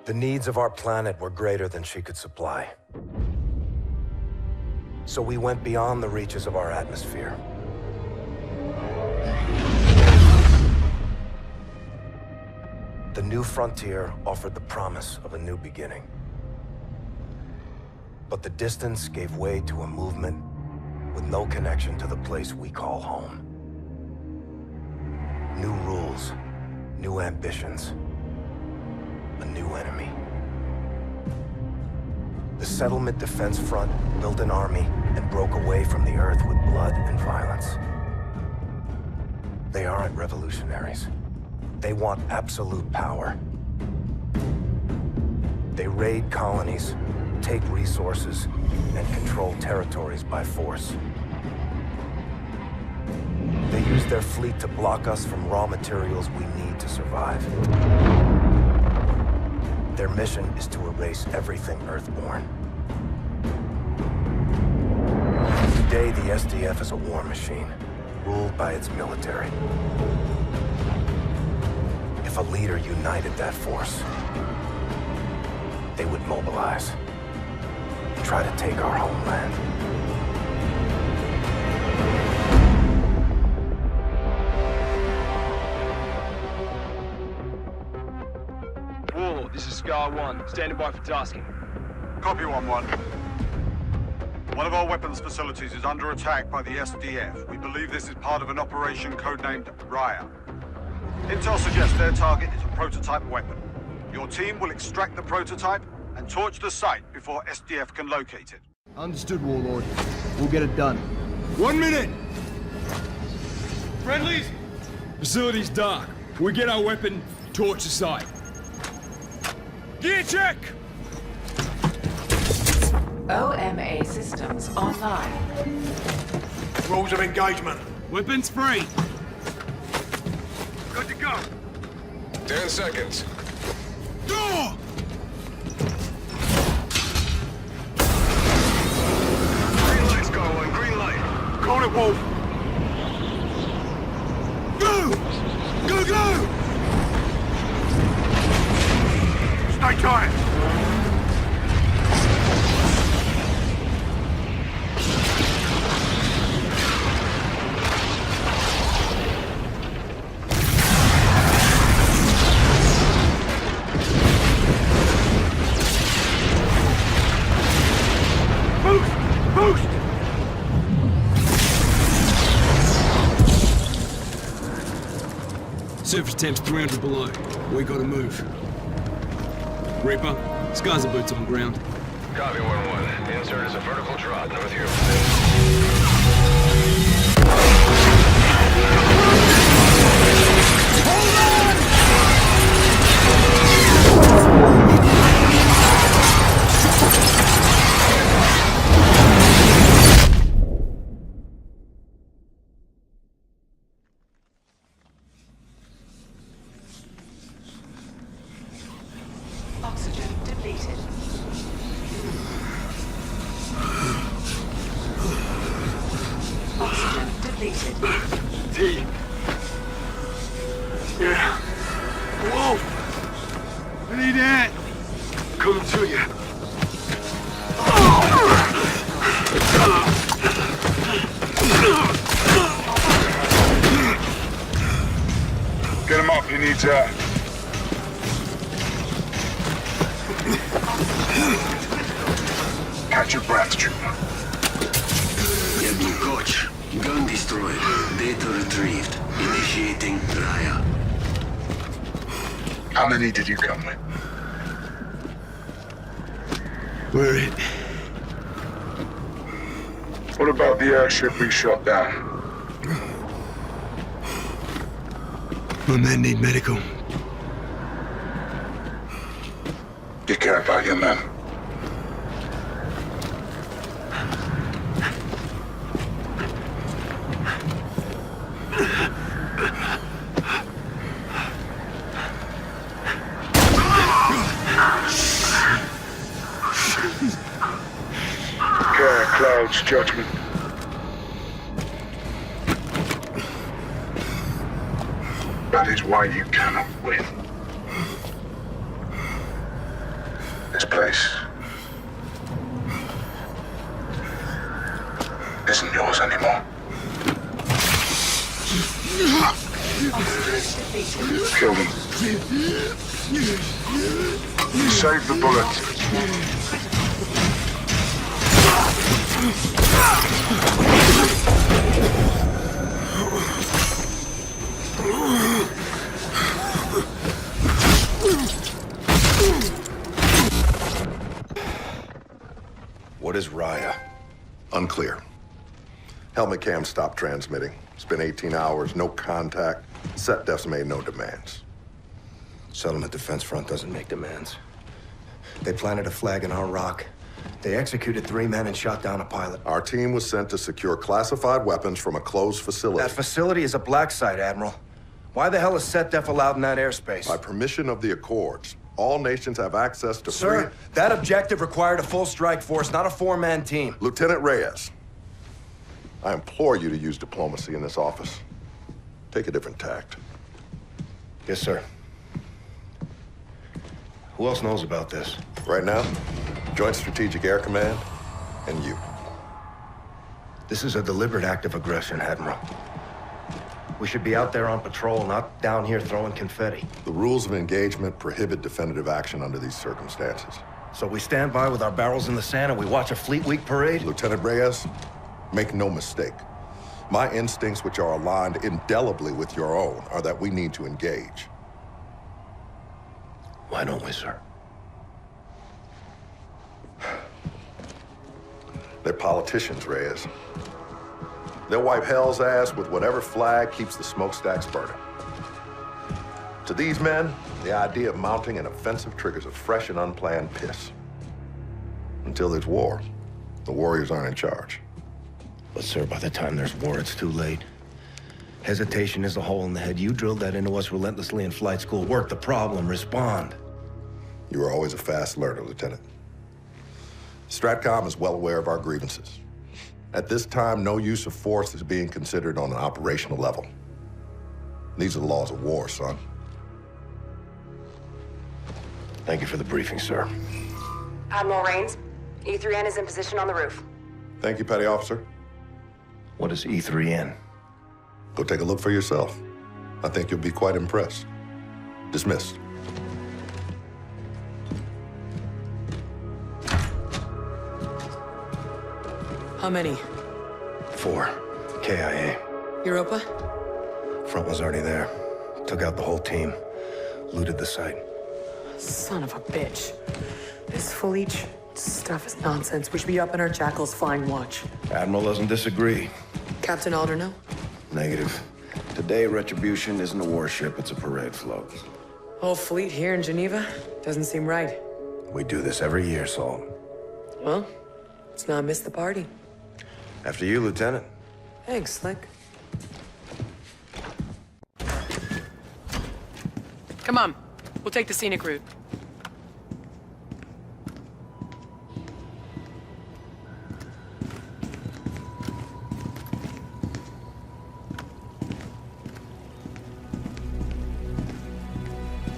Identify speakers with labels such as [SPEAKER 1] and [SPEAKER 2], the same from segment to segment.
[SPEAKER 1] The needs of our planet were greater than she could supply. So we went beyond the reaches of our atmosphere. The new frontier offered the promise of a new beginning. But the distance gave way to a movement with no connection to the place we call home. New rules, new ambitions, a new enemy. The Settlement Defense Front built an army and broke away from the Earth with blood and violence. They aren't revolutionaries. They want absolute power. They raid colonies, take resources, and control territories by force. They use their fleet to block us from raw materials we need to survive. Their mission is to erase everything Earthborn. Today, the SDF is a war machine, ruled by its military. If a leader united that force, they would mobilize, try to take our homeland.
[SPEAKER 2] Warlord, this is Scar 1, standing by for tasking.
[SPEAKER 3] Copy 1-1. One of our weapons facilities is under attack by the SDF. We believe this is part of an operation codenamed Raya. Intel suggests their target is a prototype weapon. Your team will extract the prototype and torch the site before SDF can locate it.
[SPEAKER 4] Understood, Warlord. We'll get it done.
[SPEAKER 5] 1 minute! Friendlies? Facility's dark. We get our weapon, torch the site. Gear check!
[SPEAKER 6] OMA systems online.
[SPEAKER 5] Rules of engagement. Weapons free. Good to go.
[SPEAKER 7] 10 seconds.
[SPEAKER 5] Door!
[SPEAKER 7] Green light's going, green light.
[SPEAKER 5] Call it, Wolf. Go! Go, go! Stay tight. Boost! Surface temp's 300 below. We gotta move. Reaper, Scars and boots on ground.
[SPEAKER 7] Copy 1-1. Insert is a vertical drop north of your position.
[SPEAKER 6] Oxygen depleted. Oxygen depleted.
[SPEAKER 5] T. Yeah. Wolf! I need that. Coming to you.
[SPEAKER 3] Get him up, he needs air. Catch your breath, Trooper.
[SPEAKER 8] Captain Koch, gun destroyed. Data retrieved. Initiating Raya.
[SPEAKER 3] How many did you come with?
[SPEAKER 5] We're it.
[SPEAKER 3] What about the airship we shot down?
[SPEAKER 5] My men need medical.
[SPEAKER 3] You care about your men? Care clouds judgment. That is why you cannot win.
[SPEAKER 7] This place isn't yours anymore. Kill them. Save the bullets.
[SPEAKER 1] What is Raya?
[SPEAKER 9] Unclear. Helmet cam stopped transmitting. It's been 18 hours, no contact. Set def's made no demands.
[SPEAKER 1] Settlement Defense Front doesn't make demands. They planted a flag in our rock. They executed 3 men and shot down a pilot.
[SPEAKER 9] Our team was sent to secure classified weapons from a closed facility.
[SPEAKER 1] That facility is a black site, Admiral. Why the hell is SetDef allowed in that airspace?
[SPEAKER 9] By permission of the Accords, all nations have access to
[SPEAKER 1] Sir, that objective required a full strike force, not a 4-man team.
[SPEAKER 9] Lieutenant Reyes, I implore you to use diplomacy in this office. Take a different tact.
[SPEAKER 1] Yes, sir. Who else knows about this?
[SPEAKER 9] Right now, Joint Strategic Air Command and you.
[SPEAKER 1] This is a deliberate act of aggression, Admiral. We should be out there on patrol, not down here throwing confetti.
[SPEAKER 9] The rules of engagement prohibit definitive action under these circumstances.
[SPEAKER 1] So we stand by with our barrels in the sand and we watch a Fleet Week parade?
[SPEAKER 9] Lieutenant Reyes, make no mistake. My instincts, which are aligned indelibly with your own, are that we need to engage.
[SPEAKER 1] Why don't we, sir?
[SPEAKER 9] They're politicians, Reyes. They'll wipe hell's ass with whatever flag keeps the smokestacks burning. To these men, the idea of mounting an offensive triggers a fresh and unplanned piss. Until there's war, the warriors aren't in charge.
[SPEAKER 1] But, sir, by the time there's war, it's too late. Hesitation is a hole in the head. You drilled that into us relentlessly in flight school. Work the problem, respond.
[SPEAKER 9] You were always a fast learner, Lieutenant. STRATCOM is well aware of our grievances. At this time, no use of force is being considered on an operational level. These are the laws of war, son.
[SPEAKER 1] Thank you for the briefing, sir.
[SPEAKER 10] Admiral Rains, E3N is in position on the roof.
[SPEAKER 9] Thank you, Petty Officer.
[SPEAKER 1] What is E3N?
[SPEAKER 9] Go take a look for yourself. I think you'll be quite impressed. Dismissed.
[SPEAKER 11] How many?
[SPEAKER 1] 4. KIA.
[SPEAKER 11] Europa?
[SPEAKER 1] Front was already there. Took out the whole team. Looted the site.
[SPEAKER 11] Son of a bitch. This Felice stuff is nonsense. We should be up in our jackals flying watch.
[SPEAKER 1] Admiral doesn't disagree.
[SPEAKER 11] Captain Alderno?
[SPEAKER 1] Negative. Today, Retribution isn't a warship, it's a parade float.
[SPEAKER 11] Whole fleet here in Geneva? Doesn't seem right.
[SPEAKER 1] We do this every year, Salt.
[SPEAKER 11] Well, let's not miss the party.
[SPEAKER 1] After you, Lieutenant.
[SPEAKER 11] Thanks, Slick. Come on. We'll take the scenic route.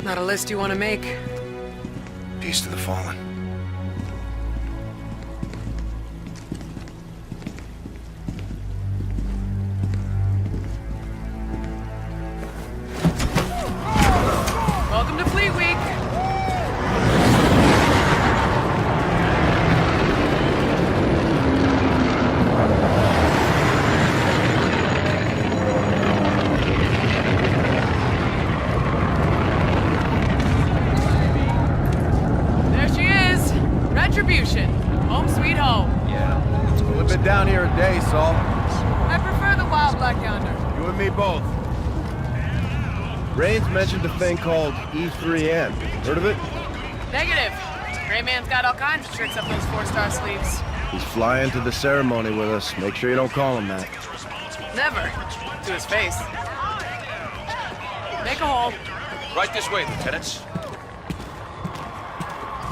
[SPEAKER 11] Not a list you want to make?
[SPEAKER 1] Peace to the fallen.
[SPEAKER 11] Welcome to Fleet Week! There she is! Retribution. Home sweet home.
[SPEAKER 4] It's only been down here a day, Saul.
[SPEAKER 11] I prefer the wild black yonder.
[SPEAKER 4] You and me both. Rains mentioned a thing called E3N. Heard of it?
[SPEAKER 11] Negative. Gray Man's got all kinds of tricks up those 4-star sleeves.
[SPEAKER 4] He's flying to the ceremony with us. Make sure you don't call him that.
[SPEAKER 11] Never. To his face. Make a hole.
[SPEAKER 2] Right this way, Lieutenants.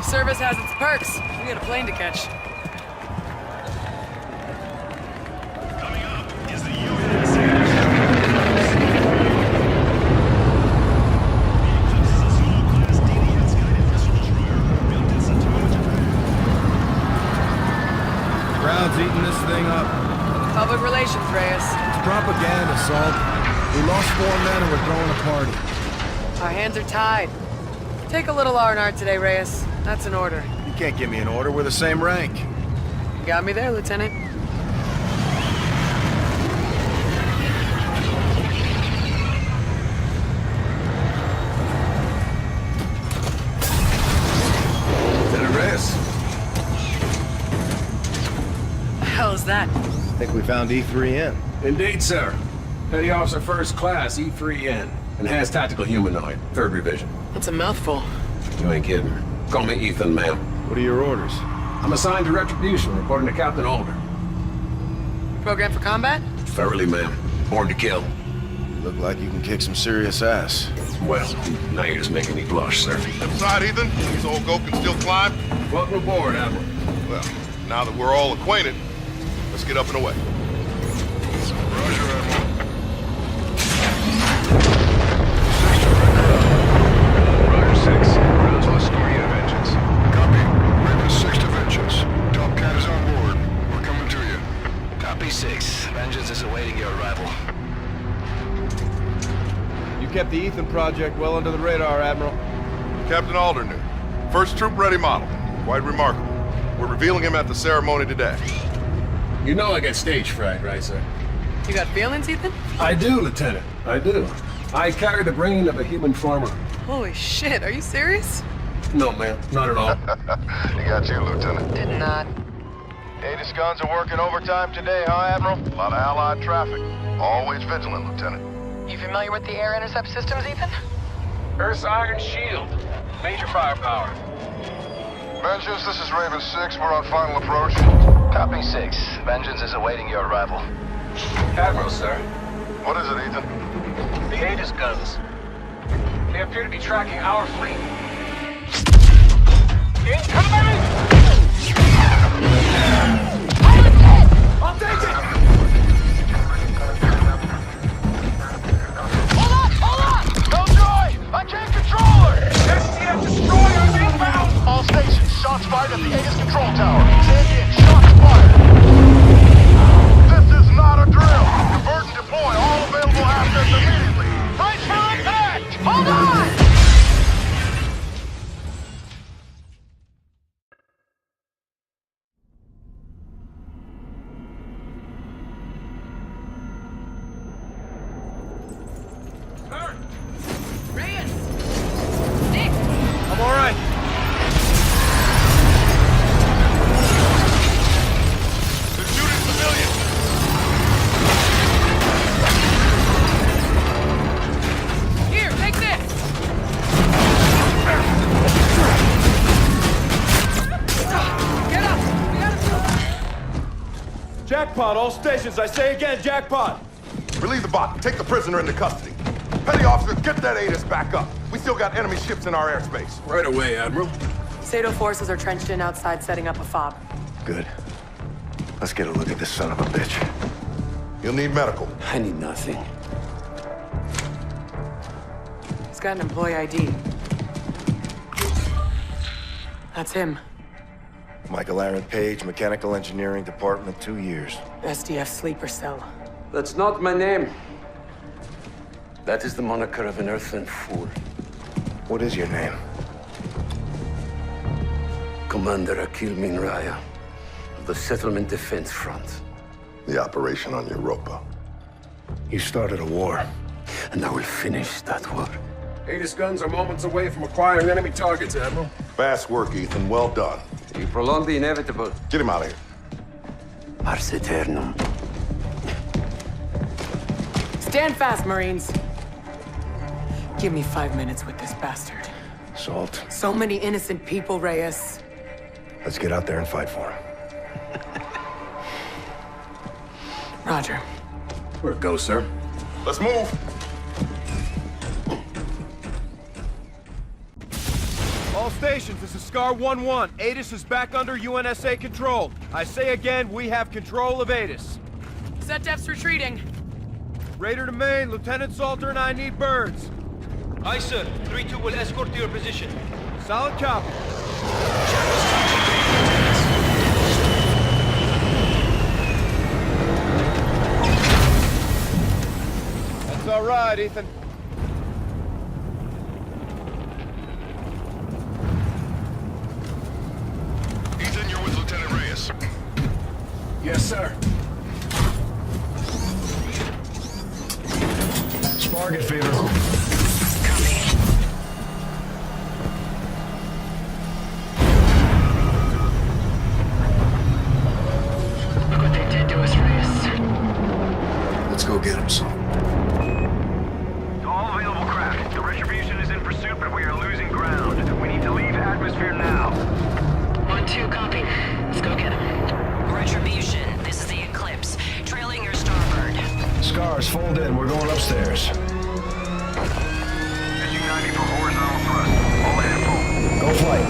[SPEAKER 11] Service has its perks. We got a plane to catch. Congratulations, Reyes.
[SPEAKER 4] It's propaganda, Salt. We lost 4 men and we're throwing a party.
[SPEAKER 11] Our hands are tied. Take a little R&R today, Reyes. That's an order.
[SPEAKER 4] You can't give me an order. We're the same rank.
[SPEAKER 11] You got me there, Lieutenant.
[SPEAKER 8] Lieutenant Reyes.
[SPEAKER 11] The hell is that?
[SPEAKER 4] I think we found E3N.
[SPEAKER 7] Indeed, sir. Petty Officer First Class, E3N. Enhanced Tactical Humanoid, 3rd Revision.
[SPEAKER 11] That's a mouthful.
[SPEAKER 7] You ain't kidding. Call me Ethan, ma'am.
[SPEAKER 4] What are your orders?
[SPEAKER 7] I'm assigned to Retribution, reporting to Captain Alder.
[SPEAKER 11] Program for combat?
[SPEAKER 7] Thoroughly, ma'am. Born to kill.
[SPEAKER 4] You look like you can kick some serious ass.
[SPEAKER 7] Well, now you're just making me blush, sir.
[SPEAKER 9] Inside, Ethan. This old goat can still climb.
[SPEAKER 7] Welcome aboard, Admiral.
[SPEAKER 9] Well, now that we're all acquainted, let's get up and away. Roger, Admiral.
[SPEAKER 7] Roger 6. Rounds will escort you to Vengeance.
[SPEAKER 12] Copy. Raven 6 to Vengeance. Top Cat is on board. We're coming to you.
[SPEAKER 7] Copy 6. Vengeance is awaiting your arrival.
[SPEAKER 4] You kept the Ethan project well under the radar, Admiral.
[SPEAKER 9] Captain Alder knew. First troop-ready model. Quite remarkable. We're revealing him at the ceremony today.
[SPEAKER 7] You know I get stage fright, right, sir?
[SPEAKER 11] You got feelings, Ethan?
[SPEAKER 7] I do, Lieutenant. I do. I carry the brain of a human farmer.
[SPEAKER 11] Holy shit, are you serious?
[SPEAKER 7] No, ma'am. Not at all.
[SPEAKER 12] He got you, Lieutenant.
[SPEAKER 11] Did not.
[SPEAKER 12] Aegis guns are working overtime today, huh, Admiral? A lot of Allied traffic. Always vigilant, Lieutenant.
[SPEAKER 11] You familiar with the air intercept systems, Ethan?
[SPEAKER 7] Earth's Iron Shield. Major firepower.
[SPEAKER 12] Vengeance, this is Raven 6. We're on final approach.
[SPEAKER 7] Copy 6. Vengeance is awaiting your arrival. Admiral, sir.
[SPEAKER 12] What is it, Ethan?
[SPEAKER 7] The Aegis guns. They appear to be tracking our fleet. Incoming! I'll take it!
[SPEAKER 12] Hold on! No joy! I can't control her!
[SPEAKER 7] STF destroyers inbound!
[SPEAKER 12] All stations, shots fired at the Aegis control tower. Say again, shots fired! This is not a drill! Divert and deploy all available assets immediately! Brace for impact! Hold on!
[SPEAKER 11] Reyes! Nick!
[SPEAKER 4] I'm all right.
[SPEAKER 9] They're shooting civilians!
[SPEAKER 11] Here, take this! Get up! We gotta move!
[SPEAKER 5] Jackpot, all stations. I say again, jackpot.
[SPEAKER 9] Relieve the bot. Take the prisoner into custody. Petty officer, get that Aegis back up. We still got enemy ships in our airspace.
[SPEAKER 7] Right away, Admiral.
[SPEAKER 11] Sato forces are trenched in outside, setting up a fob.
[SPEAKER 1] Good. Let's get a look at this son of a bitch.
[SPEAKER 9] You'll need medical.
[SPEAKER 8] I need nothing.
[SPEAKER 11] He's got an employee ID. That's him.
[SPEAKER 1] Michael Aaron Page, Mechanical Engineering Department, 2 years.
[SPEAKER 11] SDF sleeper cell.
[SPEAKER 8] That's not my name. That is the moniker of an earthling fool.
[SPEAKER 1] What is your name?
[SPEAKER 8] Commander Akil Minraya of the Settlement Defense Front.
[SPEAKER 9] The operation on Europa.
[SPEAKER 1] You started a war.
[SPEAKER 8] And I will finish that war.
[SPEAKER 7] Aegis guns are moments away from acquiring enemy targets, Admiral.
[SPEAKER 9] Fast work, Ethan. Well done.
[SPEAKER 8] You prolong the inevitable.
[SPEAKER 9] Get him out of here.
[SPEAKER 8] Ars Eternum.
[SPEAKER 11] Stand fast, Marines. Give me 5 minutes with this bastard.
[SPEAKER 1] Salt.
[SPEAKER 11] So many innocent people, Reyes.
[SPEAKER 1] Let's get out there and fight for him.
[SPEAKER 11] Roger.
[SPEAKER 7] Where it goes, sir?
[SPEAKER 9] Let's move.
[SPEAKER 5] All stations, this is Scar 1-1. Aegis is back under UNSA control. I say again, we have control of Aegis.
[SPEAKER 11] SETDEF's retreating.
[SPEAKER 5] Raider to main, Lieutenant Salter and I need birds.
[SPEAKER 13] Aye, sir. 3-2 will escort to your position.
[SPEAKER 5] Solid copy. It's all right, Ethan.
[SPEAKER 12] Ethan, you're with Lieutenant Reyes.
[SPEAKER 7] Yes, sir.
[SPEAKER 4] Target fever.
[SPEAKER 11] Look what they did to us, Reyes.
[SPEAKER 4] Let's go get him, son.
[SPEAKER 12] To all available craft, the Retribution is in pursuit, but we are losing ground. We need to leave atmosphere now.
[SPEAKER 11] 1-2, copy. Let's go get him.
[SPEAKER 6] Retribution, this is the Eclipse. Trailing your starboard.
[SPEAKER 4] Scars, fold in. We're going upstairs.
[SPEAKER 12] Pitching 90 for horizontal thrust. All ahead full.
[SPEAKER 4] Go flight.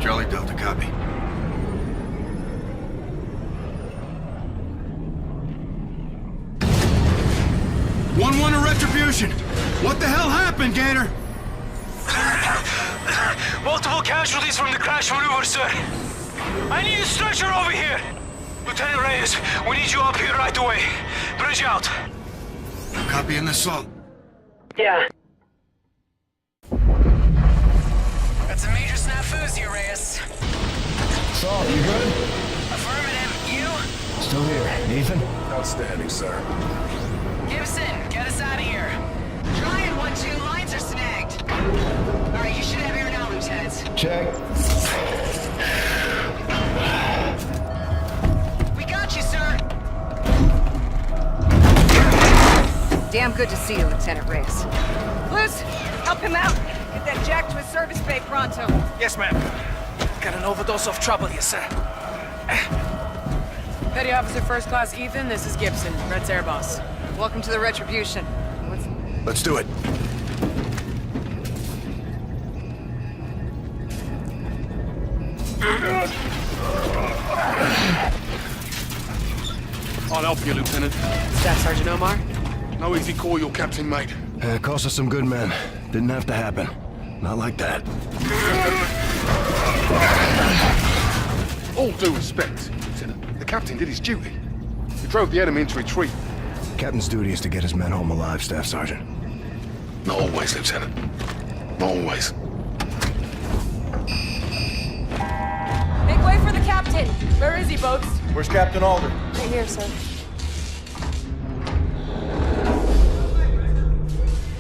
[SPEAKER 4] Charlie Delta, copy. One to Retribution. What the hell happened, Gator?
[SPEAKER 13] Multiple casualties from the crash maneuver, sir. I need a stretcher over here. Lieutenant Reyes, we need you up here right away. Bridge out.
[SPEAKER 4] Copy an assault.
[SPEAKER 11] Yeah.
[SPEAKER 6] That's a major snafus here, Reyes.
[SPEAKER 4] Assault, you good?
[SPEAKER 6] Affirmative. You?
[SPEAKER 4] Still here. Ethan?
[SPEAKER 7] Outstanding, sir.
[SPEAKER 6] Gibson, get us out of here. Trying 1-2, lines are snagged. All right, you should have air now, Lieutenant.
[SPEAKER 4] Check.
[SPEAKER 6] We got you, sir.
[SPEAKER 14] Damn good to see you, Lieutenant Reyes. Liz, help him out. Get that jack to his service bay pronto.
[SPEAKER 13] Yes, ma'am. Got an overdose of trouble here, sir.
[SPEAKER 11] Petty Officer First Class Ethan, this is Gibson, Red's air boss.
[SPEAKER 14] Welcome to the Retribution.
[SPEAKER 4] Let's do it.
[SPEAKER 12] I'll help you, Lieutenant.
[SPEAKER 11] Staff Sergeant Omar?
[SPEAKER 12] No easy call, your captain, mate.
[SPEAKER 4] Cost us some good men. Didn't have to happen. Not like that.
[SPEAKER 12] All due respect, Lieutenant. The captain did his duty. He drove the enemy into retreat.
[SPEAKER 4] Captain's duty is to get his men home alive, Staff Sergeant.
[SPEAKER 12] Not always, Lieutenant. Not always.
[SPEAKER 11] Make way for the captain! Where is he, Boats?
[SPEAKER 5] Where's Captain Alder?
[SPEAKER 11] Right here, sir.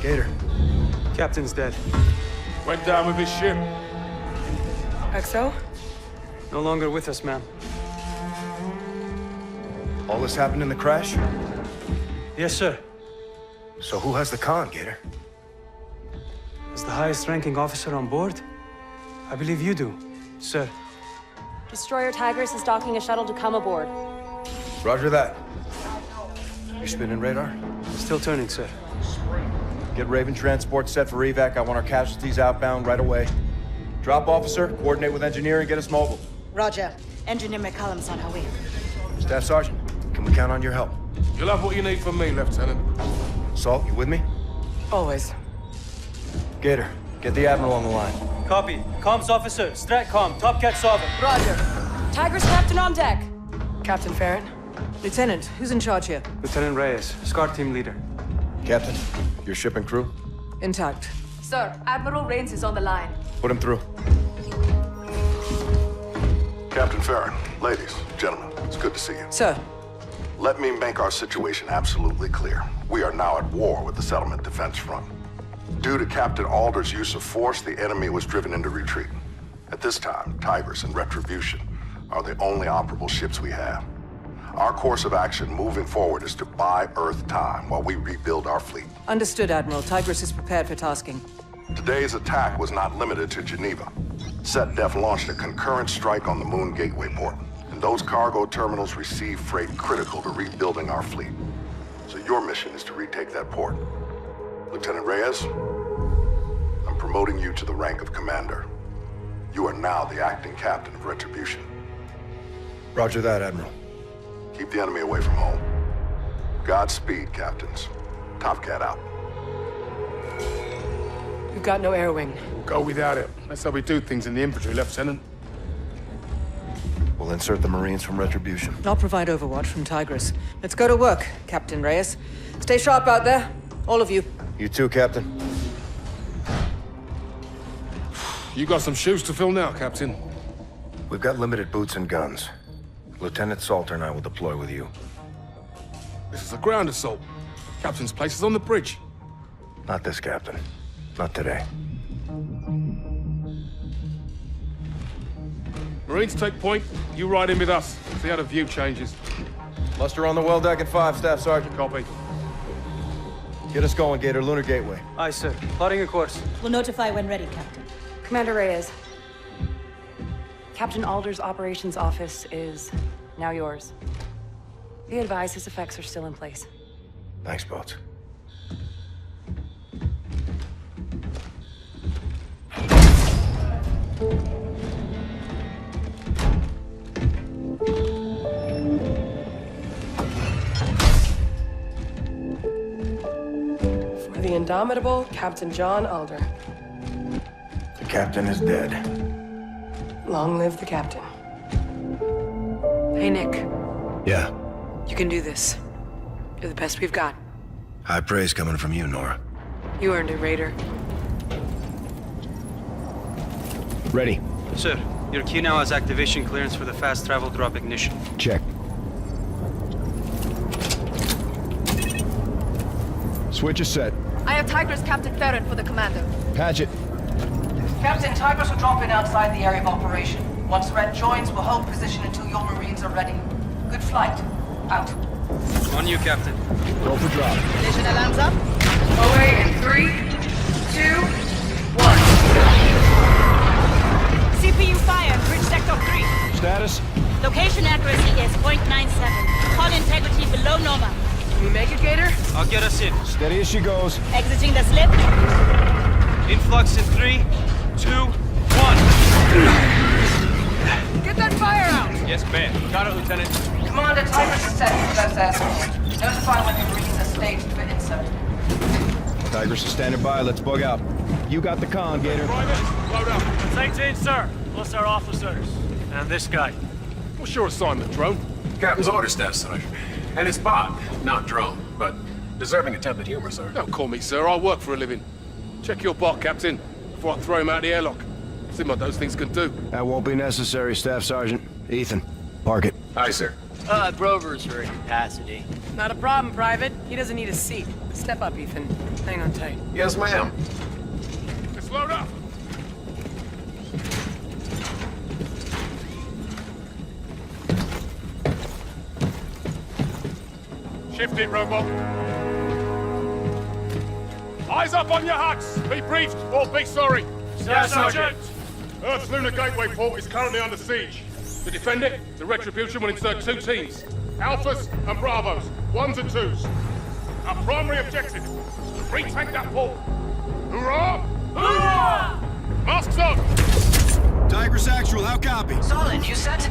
[SPEAKER 5] Gator.
[SPEAKER 13] Captain's dead.
[SPEAKER 12] Went down with his ship.
[SPEAKER 11] XO?
[SPEAKER 13] No longer with us, ma'am.
[SPEAKER 5] All this happened in the crash?
[SPEAKER 13] Yes, sir.
[SPEAKER 5] So who has the con, Gator?
[SPEAKER 13] As the highest-ranking officer on board, I believe you do, sir.
[SPEAKER 15] Destroyer Tigris is docking a shuttle to come aboard.
[SPEAKER 5] Roger that. You spinning radar?
[SPEAKER 13] Still turning, sir.
[SPEAKER 5] Get Raven transport set for evac. I want our casualties outbound right away. Drop officer, coordinate with engineering, get us mobile.
[SPEAKER 15] Roger. Engineer McCullum's on her way.
[SPEAKER 5] Staff Sergeant, can we count on your help?
[SPEAKER 12] You'll have what you need from me, Lieutenant.
[SPEAKER 5] Salt, you with me?
[SPEAKER 11] Always.
[SPEAKER 5] Gator, get the Admiral on the line.
[SPEAKER 13] Copy. Comms officer, Stratcom, Top Cat Sovereign.
[SPEAKER 11] Roger.
[SPEAKER 15] Tigris captain on deck.
[SPEAKER 11] Captain Farron? Lieutenant, who's in charge here?
[SPEAKER 13] Lieutenant Reyes, SCAR team leader.
[SPEAKER 5] Captain, your ship and crew?
[SPEAKER 11] Intact.
[SPEAKER 15] Sir, Admiral Rains is on the line.
[SPEAKER 5] Put him through.
[SPEAKER 9] Captain Farron, ladies, gentlemen, it's good to see you.
[SPEAKER 11] Sir.
[SPEAKER 9] Let me make our situation absolutely clear. We are now at war with the Settlement Defense Front. Due to Captain Alder's use of force, the enemy was driven into retreat. At this time, Tigris and Retribution are the only operable ships we have. Our course of action moving forward is to buy Earth time while we rebuild our fleet.
[SPEAKER 11] Understood, Admiral. Tigris is prepared for tasking.
[SPEAKER 9] Today's attack was not limited to Geneva. SetDef launched a concurrent strike on the Moon Gateway port, and those cargo terminals receive freight critical to rebuilding our fleet. So your mission is to retake that port. Lieutenant Reyes, I'm promoting you to the rank of commander. You are now the acting captain of Retribution.
[SPEAKER 1] Roger that, Admiral.
[SPEAKER 9] Keep the enemy away from home. Godspeed, captains. Top Cat out.
[SPEAKER 11] We've got no air wing.
[SPEAKER 16] Go without it. That's how we do things in the infantry, Lieutenant.
[SPEAKER 1] We'll insert the Marines from Retribution.
[SPEAKER 11] I'll provide overwatch from Tigris. Let's go to work, Captain Reyes. Stay sharp out there, all of you.
[SPEAKER 1] You too, Captain.
[SPEAKER 16] You got some shoes to fill now, Captain.
[SPEAKER 1] We've got limited boots and guns. Lieutenant Salter and I will deploy with you.
[SPEAKER 16] This is a ground assault. Captain's place is on the bridge.
[SPEAKER 1] Not this, Captain. Not today.
[SPEAKER 16] Marines take point. You ride in with us. See how the view changes.
[SPEAKER 5] Muster on the well deck at 5, Staff Sergeant.
[SPEAKER 16] Copy.
[SPEAKER 5] Get us going, Gator. Lunar Gateway.
[SPEAKER 13] Aye, sir. Plotting a course.
[SPEAKER 15] We'll notify when ready, Captain.
[SPEAKER 10] Commander Reyes.
[SPEAKER 6] Captain Alder's operations office is now yours. Be advised his effects are still in place.
[SPEAKER 1] Thanks, Boats.
[SPEAKER 11] For the indomitable Captain John Alder.
[SPEAKER 1] The captain is dead.
[SPEAKER 11] Long live the captain. Hey, Nick.
[SPEAKER 1] Yeah.
[SPEAKER 11] You can do this. You're the best we've got.
[SPEAKER 1] High praise coming from you, Nora.
[SPEAKER 11] You earned it, Raider.
[SPEAKER 4] Ready.
[SPEAKER 13] Sir, your queue now has activation clearance for the fast travel drop ignition.
[SPEAKER 4] Check. Switch is set.
[SPEAKER 14] I have Tigris Captain Farron for the commander.
[SPEAKER 4] Patch it.
[SPEAKER 11] Captain, Tigris will drop in outside the area of operation. Once Red joins, we'll hold position until your Marines are ready. Good flight. Out.
[SPEAKER 13] On you, Captain.
[SPEAKER 4] Go for drop.
[SPEAKER 14] Ignition alarms up.
[SPEAKER 11] Away in 3, 2, 1.
[SPEAKER 15] CPU fire, bridge sector 3.
[SPEAKER 4] Status?
[SPEAKER 15] Location accuracy is 0.97. Call integrity below normal.
[SPEAKER 11] Can you make it, Gator?
[SPEAKER 13] I'll get us in.
[SPEAKER 4] Steady as she goes.
[SPEAKER 15] Exiting the slip.
[SPEAKER 13] Influx in 3, 2, 1.
[SPEAKER 11] Get that fire out!
[SPEAKER 13] Yes, ma'am. Got it, Lieutenant.
[SPEAKER 11] Commander, Tigris is set for best escort. Notify when the Marines are staged for insert.
[SPEAKER 4] Tigris is standing by. Let's bug out. You got the con, Gator.
[SPEAKER 16] Private, load up.
[SPEAKER 13] It's 18, sir. Plus our officers. And this guy.
[SPEAKER 16] What's your assignment, drone?
[SPEAKER 7] Captain's orders, Staff Sergeant. And it's Bob, not drone, but deserving attempted humor, sir.
[SPEAKER 16] Don't call me sir, I work for a living. Check your bot, Captain, before I throw him out the airlock. See what those things can do.
[SPEAKER 4] That won't be necessary, Staff Sergeant. Ethan, park it.
[SPEAKER 7] Aye, sir.
[SPEAKER 13] Grover's for capacity.
[SPEAKER 11] Not a problem, Private. He doesn't need a seat. Step up, Ethan. Hang on tight.
[SPEAKER 7] Yes, ma'am.
[SPEAKER 16] Let's load up. Shift it, robot. Eyes up on your huts! Be briefed or be sorry.
[SPEAKER 13] Yes, Sergeant.
[SPEAKER 16] Earth's Lunar Gateway port is currently under siege. To defend it, the Retribution will insert 2 teams. Alphas and Bravos, 1s and 2s. Our primary objective is to retake that port. Hoorah! Hoorah! Masks on!
[SPEAKER 4] Tigris Actual, how copy?
[SPEAKER 6] Solid, you set?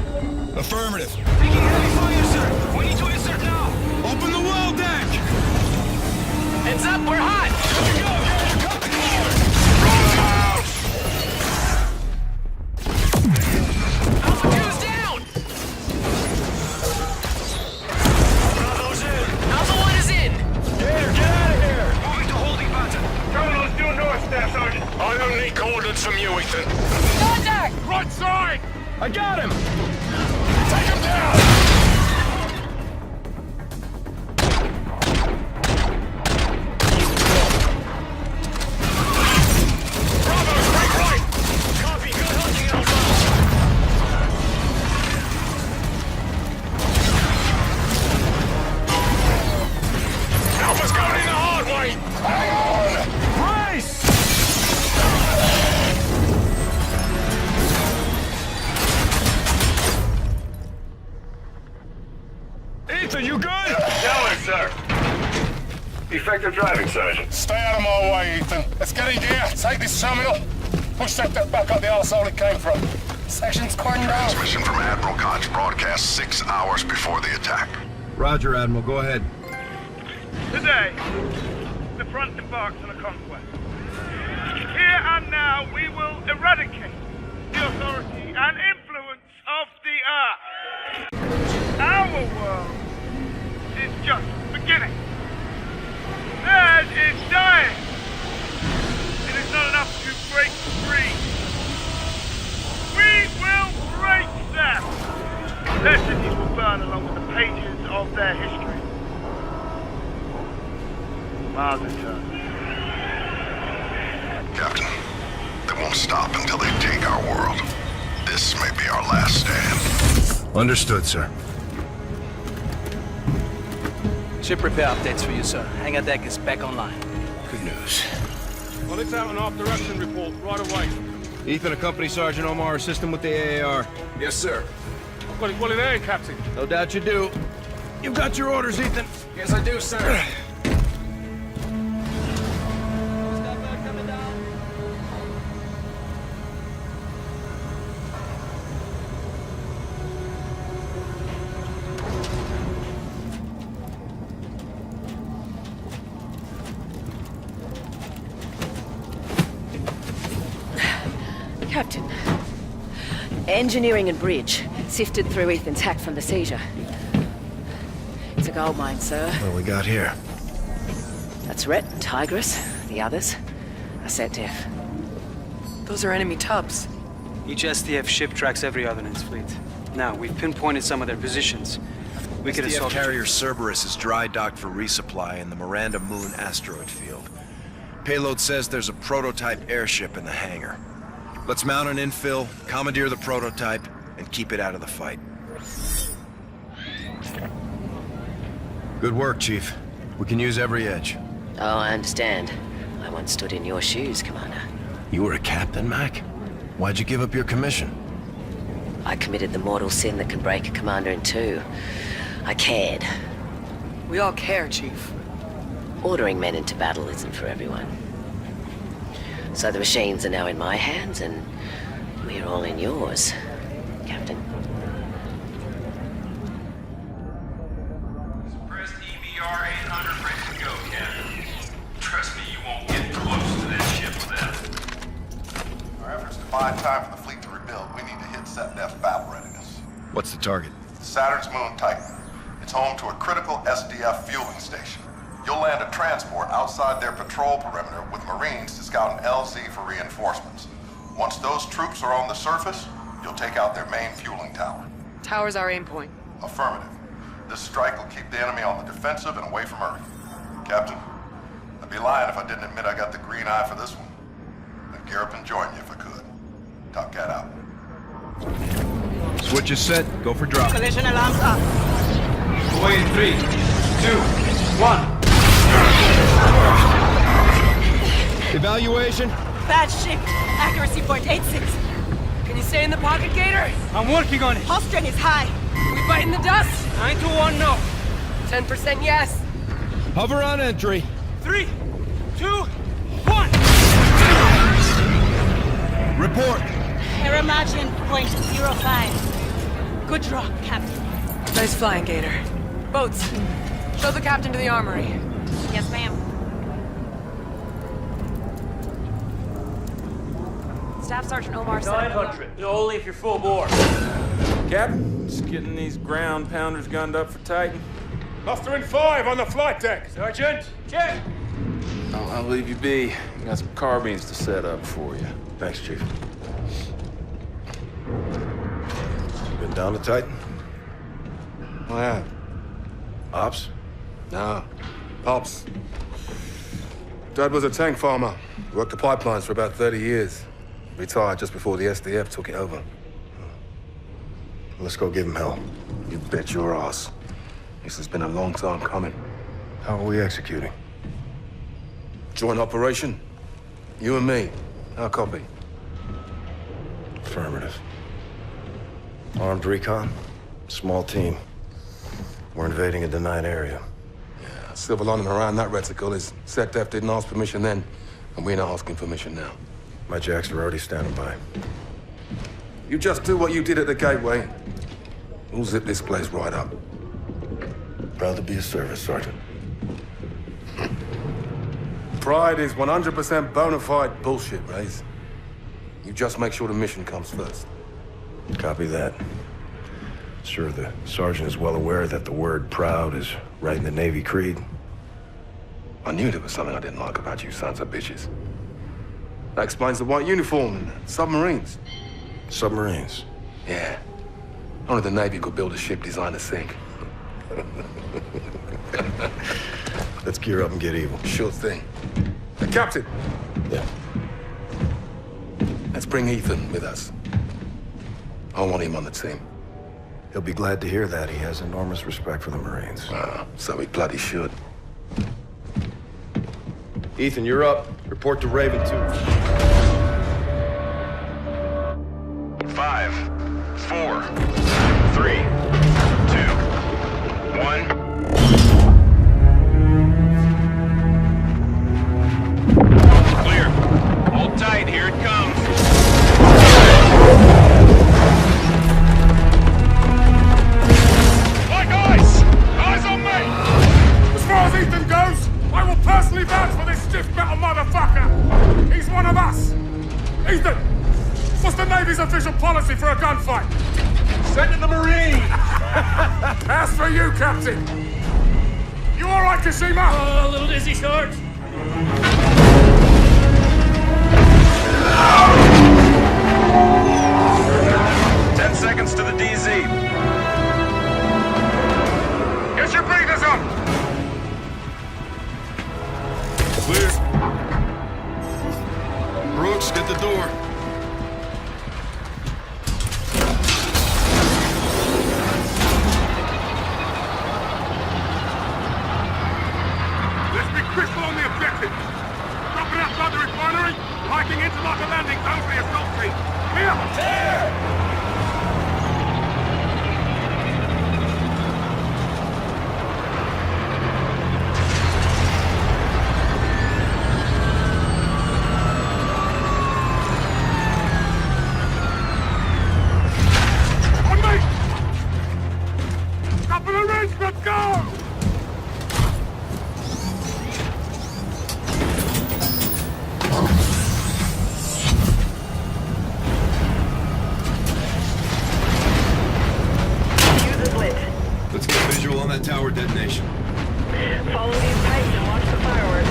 [SPEAKER 4] Affirmative.
[SPEAKER 13] Taking heavy fire, sir. We need to insert now.
[SPEAKER 4] Open the well deck!
[SPEAKER 6] Heads up, we're hot!
[SPEAKER 13] Here we go.
[SPEAKER 6] Altitude's down! Bravo's in. Alpha 1 is in.
[SPEAKER 13] Gator, get out of here. Moving to holding pattern.
[SPEAKER 16] Terminals due north, Staff Sergeant.
[SPEAKER 7] I don't need coordinates from you, Ethan.
[SPEAKER 11] Contact!
[SPEAKER 16] Right side!
[SPEAKER 4] I got him!
[SPEAKER 16] Take him down!
[SPEAKER 13] Effective driving, Sergeant.
[SPEAKER 16] Stay out of my way, Ethan. Let's get in gear. Take this terminal. Push that deck back up the arsehole it came from. Section's cordoned off.
[SPEAKER 9] Transmission from Admiral Koch broadcast 6 hours before the attack.
[SPEAKER 5] Roger, Admiral. Go ahead.
[SPEAKER 12] Today, the front embarks on a conquest. Here and now, we will eradicate the authority and influence of the Earth. Our world is just beginning. Theirs is dying. It is not enough to break free. We will break them. Their cities will burn along with the pages of their history. Mars returns.
[SPEAKER 9] Captain, they won't stop until they take our world. This may be our last stand.
[SPEAKER 4] Understood, sir.
[SPEAKER 17] Ship repair updates for you, sir. Hangar deck is back online.
[SPEAKER 4] Good news.
[SPEAKER 16] Well, it's out an after-action report right away.
[SPEAKER 5] Ethan, accompany Sergeant Omar. Assist him with the AAR.
[SPEAKER 7] Yes, sir.
[SPEAKER 16] I've got it well in hand, Captain.
[SPEAKER 5] No doubt you do. You've got your orders, Ethan.
[SPEAKER 7] Yes, I do, sir.
[SPEAKER 18] Captain, engineering and bridge sifted through Ethan's hack from the seizure. It's a gold mine, sir.
[SPEAKER 4] What we got here?
[SPEAKER 18] That's Rhett, Tigris. The others are SETDEF.
[SPEAKER 6] Those are enemy tubs.
[SPEAKER 17] Each SDF ship tracks every other in its fleet. Now, we've pinpointed some of their positions. We could
[SPEAKER 4] SDF
[SPEAKER 17] assault
[SPEAKER 4] carrier Cerberus is dry docked for resupply in the Miranda Moon asteroid field. Payload says there's a prototype airship in the hangar. Let's mount an infill, commandeer the prototype, and keep it out of the fight. Good work, Chief. We can use every edge.
[SPEAKER 18] Oh, I understand. I once stood in your shoes, Commander.
[SPEAKER 4] You were a captain, Mac? Why'd you give up your commission?
[SPEAKER 18] I committed the mortal sin that can break a commander in two. I cared.
[SPEAKER 6] We all care, Chief.
[SPEAKER 18] Ordering men into battle isn't for everyone. So the machines are now in my hands, and we're all in yours, Captain.
[SPEAKER 13] Press EBR 800 ready to go, Captain. Trust me, you won't get close to that ship with that.
[SPEAKER 9] Our efforts to find time for the fleet to rebuild, we need to hit SETDEF battle readiness.
[SPEAKER 4] What's the target?
[SPEAKER 9] Saturn's moon Titan. It's home to a critical SDF fueling station. You'll land a transport outside their patrol perimeter with Marines to scout an LZ for reinforcements. Once those troops are on the surface, you'll take out their main fueling tower.
[SPEAKER 6] Tower's our aim point.
[SPEAKER 9] Affirmative. This strike will keep the enemy on the defensive and away from Earth. Captain, I'd be lying if I didn't admit I got the green eye for this one. I'd gear up and join you if I could. Top Cat out.
[SPEAKER 5] Switch is set. Go for drop.
[SPEAKER 15] Collision alarms up.
[SPEAKER 13] Away in 3, 2, 1.
[SPEAKER 5] Evaluation.
[SPEAKER 15] Bad shift. Accuracy point 86.
[SPEAKER 6] Can you stay in the pocket, Gator?
[SPEAKER 13] I'm working on it.
[SPEAKER 15] Hull strain is high.
[SPEAKER 6] We biting the dust?
[SPEAKER 13] 9 to 1, no.
[SPEAKER 6] 10% yes.
[SPEAKER 5] Hover on entry.
[SPEAKER 13] 3, 2, 1.
[SPEAKER 5] Report.
[SPEAKER 15] Error margin point 05. Good drop, Captain.
[SPEAKER 6] Nice flying, Gator. Boats. Show the captain to the armory.
[SPEAKER 15] Yes, ma'am.
[SPEAKER 10] Staff Sergeant Omar said...
[SPEAKER 13] 900. Only if you're full bore.
[SPEAKER 2] Captain, just getting these ground pounders gunned up for Titan.
[SPEAKER 16] Muster in 5 on the flight deck.
[SPEAKER 13] Sergeant, check.
[SPEAKER 2] I'll leave you be. Got some carbines to set up for you.
[SPEAKER 1] Thanks, Chief. Been down to Titan?
[SPEAKER 16] I have.
[SPEAKER 1] Ops?
[SPEAKER 16] No. Pops. Dad was a tank farmer. Worked the pipelines for about 30 years. Retired just before the SDF took it over.
[SPEAKER 1] Let's go give him hell.
[SPEAKER 16] You bet your ass. This has been a long time coming.
[SPEAKER 1] How are we executing?
[SPEAKER 16] Joint operation. You and me. Our copy.
[SPEAKER 1] Affirmative. Armed recon. Small team. We're invading a denied area.
[SPEAKER 16] Yeah. Silver lining around that reticle is SecDef didn't ask permission then, and we're not asking permission now.
[SPEAKER 1] My jacks are already standing by.
[SPEAKER 16] You just do what you did at the gateway. We'll zip this place right up.
[SPEAKER 1] Proud to be of service, Sergeant.
[SPEAKER 16] Pride is 100% bona fide bullshit, Rays. You just make sure the mission comes first.
[SPEAKER 1] Copy that. Sure, the sergeant is well aware that the word proud is right in the Navy creed.
[SPEAKER 16] I knew there was something I didn't like about you sons of bitches. That explains the white uniform and submarines.
[SPEAKER 1] Submarines?
[SPEAKER 16] Yeah. Only the Navy could build a ship designed to sink.
[SPEAKER 1] Let's gear up and get evil.
[SPEAKER 16] Sure thing. The captain!
[SPEAKER 1] Yeah.
[SPEAKER 16] Let's bring Ethan with us. I want him on the team.
[SPEAKER 1] He'll be glad to hear that. He has enormous respect for the Marines.
[SPEAKER 16] So he bloody should.
[SPEAKER 5] Ethan, you're up. Report to Raven 2.
[SPEAKER 12] 5, 4, 3, 2, 1. Clear. Hold tight, here it comes.
[SPEAKER 16] My guys! Eyes on me! As far as Ethan goes, I will personally vouch for this stiff metal motherfucker! He's one of us! Ethan! What's the Navy's official policy for a gunfight? Send in the Marine! As for you, Captain! You alright, Kashima?
[SPEAKER 13] Oh, a little dizzy, Sarge.
[SPEAKER 12] 10 seconds to the DZ.
[SPEAKER 16] Get your breathers on!
[SPEAKER 4] Clear. Brooks, get the door.
[SPEAKER 16] Let's be crystal on the objective. Dropping outside the refinery, hiking into like a landing zone for the assault team. Here! On me! Top of the ridge, let's go!
[SPEAKER 4] Let's get visual on that tower detonation.
[SPEAKER 11] Follow these pipes and watch the fireworks.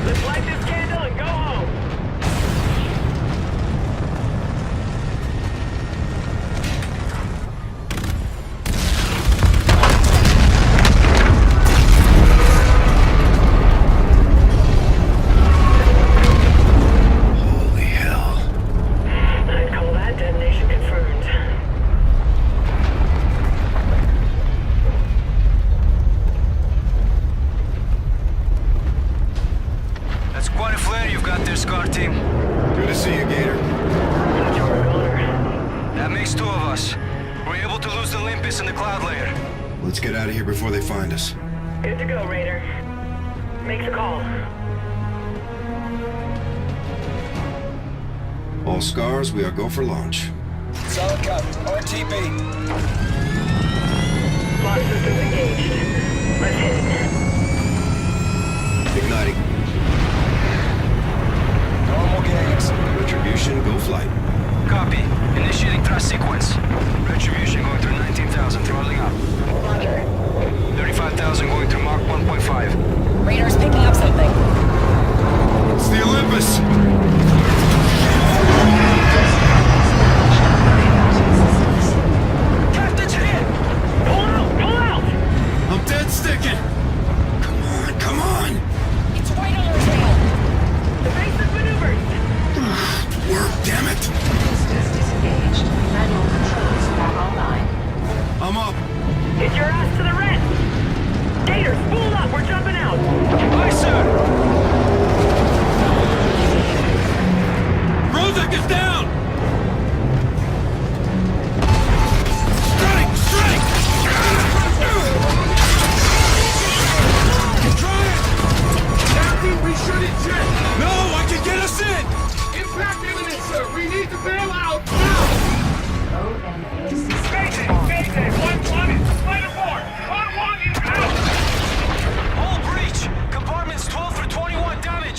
[SPEAKER 11] Let's light this candle and go home.
[SPEAKER 1] Holy hell.
[SPEAKER 11] I'd call that detonation confirmed.
[SPEAKER 17] That's quite a flare you've got there, SCAR team.
[SPEAKER 4] Good to see you, Gator.
[SPEAKER 17] That makes two of us. We're able to lose the Olympus and the cloud layer.
[SPEAKER 4] Let's get out of here before they find us.
[SPEAKER 11] Good to go, Raider. Make the call.
[SPEAKER 4] All scars, we are go for launch.
[SPEAKER 17] Solid copy. RTB.
[SPEAKER 11] Lock systems engaged. Let's hit it.
[SPEAKER 4] Igniting.
[SPEAKER 17] Normal gags.
[SPEAKER 4] Retribution, go flight.
[SPEAKER 17] Copy. Initiating thrust sequence. Retribution going through 19,000, throttling up.
[SPEAKER 10] Roger.
[SPEAKER 17] 35,000 going through Mach 1.5.
[SPEAKER 10] Radar's picking up something.
[SPEAKER 4] It's the Olympus!
[SPEAKER 17] Captain's hit! Pull out! Pull out!
[SPEAKER 4] I'm dead sticking!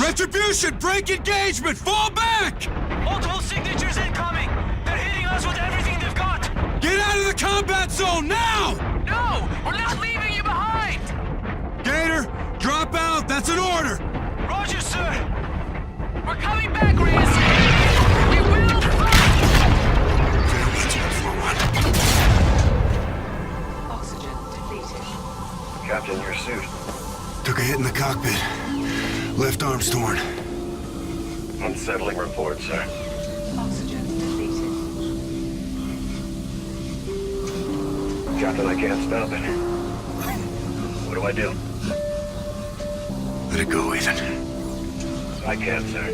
[SPEAKER 5] Retribution! Break engagement! Fall back!
[SPEAKER 13] Multiple signatures incoming! They're hitting us with everything they've got!
[SPEAKER 5] Get out of the combat zone now!
[SPEAKER 13] No! We're not leaving you behind!
[SPEAKER 5] Gator, drop out! That's an order!
[SPEAKER 13] Roger, sir! We're coming back, Reyes! We will fight!
[SPEAKER 11] Oxygen depleted.
[SPEAKER 4] Captain, your suit.
[SPEAKER 19] Took a hit in the cockpit. Left arm's torn.
[SPEAKER 4] Unsettling report, sir.
[SPEAKER 11] Oxygen depleted.
[SPEAKER 4] Captain, I can't stop it. What do I do?
[SPEAKER 19] Let it go, Ethan.
[SPEAKER 4] I can't, sir.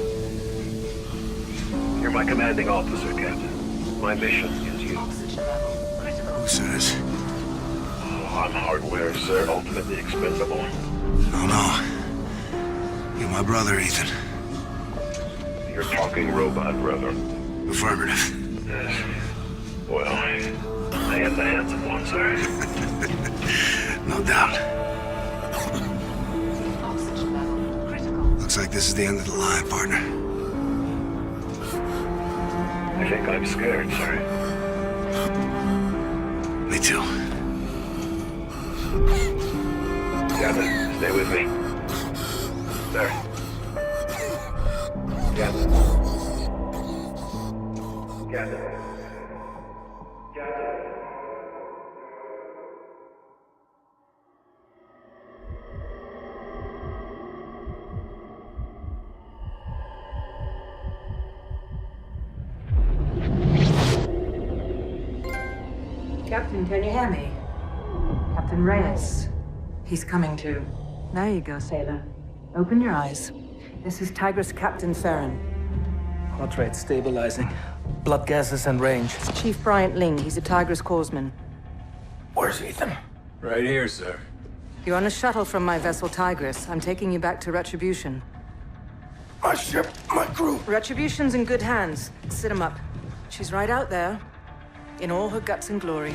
[SPEAKER 4] You're my commanding officer, Captain. My mission is you.
[SPEAKER 19] Who says?
[SPEAKER 4] Oh, I'm hardware, sir. Ultimately expendable.
[SPEAKER 19] No. You're my brother, Ethan.
[SPEAKER 4] You're talking robot, brother.
[SPEAKER 19] Affirmative.
[SPEAKER 4] Yes. Well, I am the handsome one, sir.
[SPEAKER 19] No doubt. Looks like this is the end of the line, partner.
[SPEAKER 4] I think I'm scared, sir.
[SPEAKER 19] Me too.
[SPEAKER 4] Captain, stay with me. Sir. Captain. Captain. Captain.
[SPEAKER 11] Captain, can you hear me? Captain Reyes. He's coming to. There you go, sailor. Open your eyes. This is Tigris Captain Farron.
[SPEAKER 20] Heart rate stabilizing. Blood gases and range.
[SPEAKER 11] It's Chief Bryant Ling. He's a Tigris Corpsman.
[SPEAKER 20] Where's Ethan?
[SPEAKER 7] Right here, sir.
[SPEAKER 11] You're on a shuttle from my vessel Tigris. I'm taking you back to Retribution.
[SPEAKER 1] My ship, my crew.
[SPEAKER 11] Retribution's in good hands. Sit him up. She's right out there, in all her guts and glory.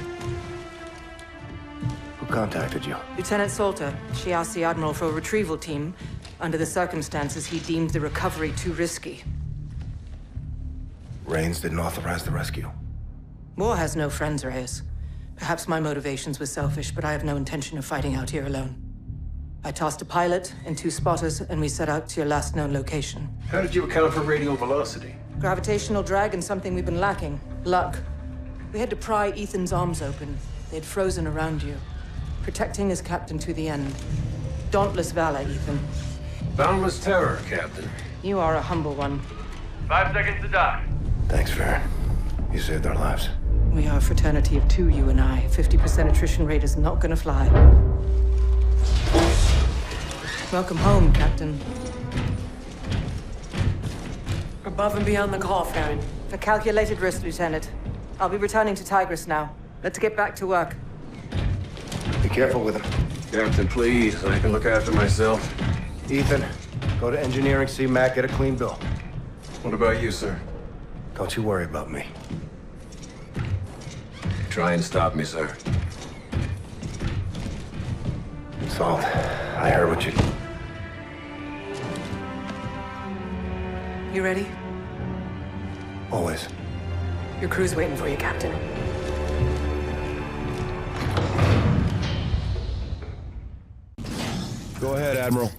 [SPEAKER 1] Who contacted you?
[SPEAKER 11] Lieutenant Salter. She asked the Admiral for a retrieval team. Under the circumstances, he deemed the recovery too risky.
[SPEAKER 1] Rains didn't authorize the rescue.
[SPEAKER 11] War has no friends, Reyes. Perhaps my motivations were selfish, but I have no intention of fighting out here alone. I tossed a pilot and 2 spotters, and we set out to your last known location.
[SPEAKER 7] How did you account for radial velocity?
[SPEAKER 11] Gravitational drag and something we've been lacking. Luck. We had to pry Ethan's arms open. They'd frozen around you. Protecting his captain to the end. Dauntless valor, Ethan.
[SPEAKER 7] Boundless terror, Captain.
[SPEAKER 11] You are a humble one.
[SPEAKER 13] 5 seconds to dock.
[SPEAKER 1] Thanks, Farron. You saved our lives.
[SPEAKER 11] We are a fraternity of 2, you and I. 50% attrition rate is not gonna fly. Welcome home, Captain. Above and beyond the call, Farron. A calculated risk, Lieutenant. I'll be returning to Tigris now. Let's get back to work.
[SPEAKER 1] Be careful with him.
[SPEAKER 7] Captain, please. I can look after myself.
[SPEAKER 1] Ethan, go to engineering, see Mac, get a clean bill.
[SPEAKER 7] What about you, sir?
[SPEAKER 1] Don't you worry about me.
[SPEAKER 7] Try and stop me, sir.
[SPEAKER 1] Salt, I heard what you...
[SPEAKER 11] You ready?
[SPEAKER 1] Always.
[SPEAKER 11] Your crew's waiting for you, Captain.
[SPEAKER 1] Go ahead, Admiral.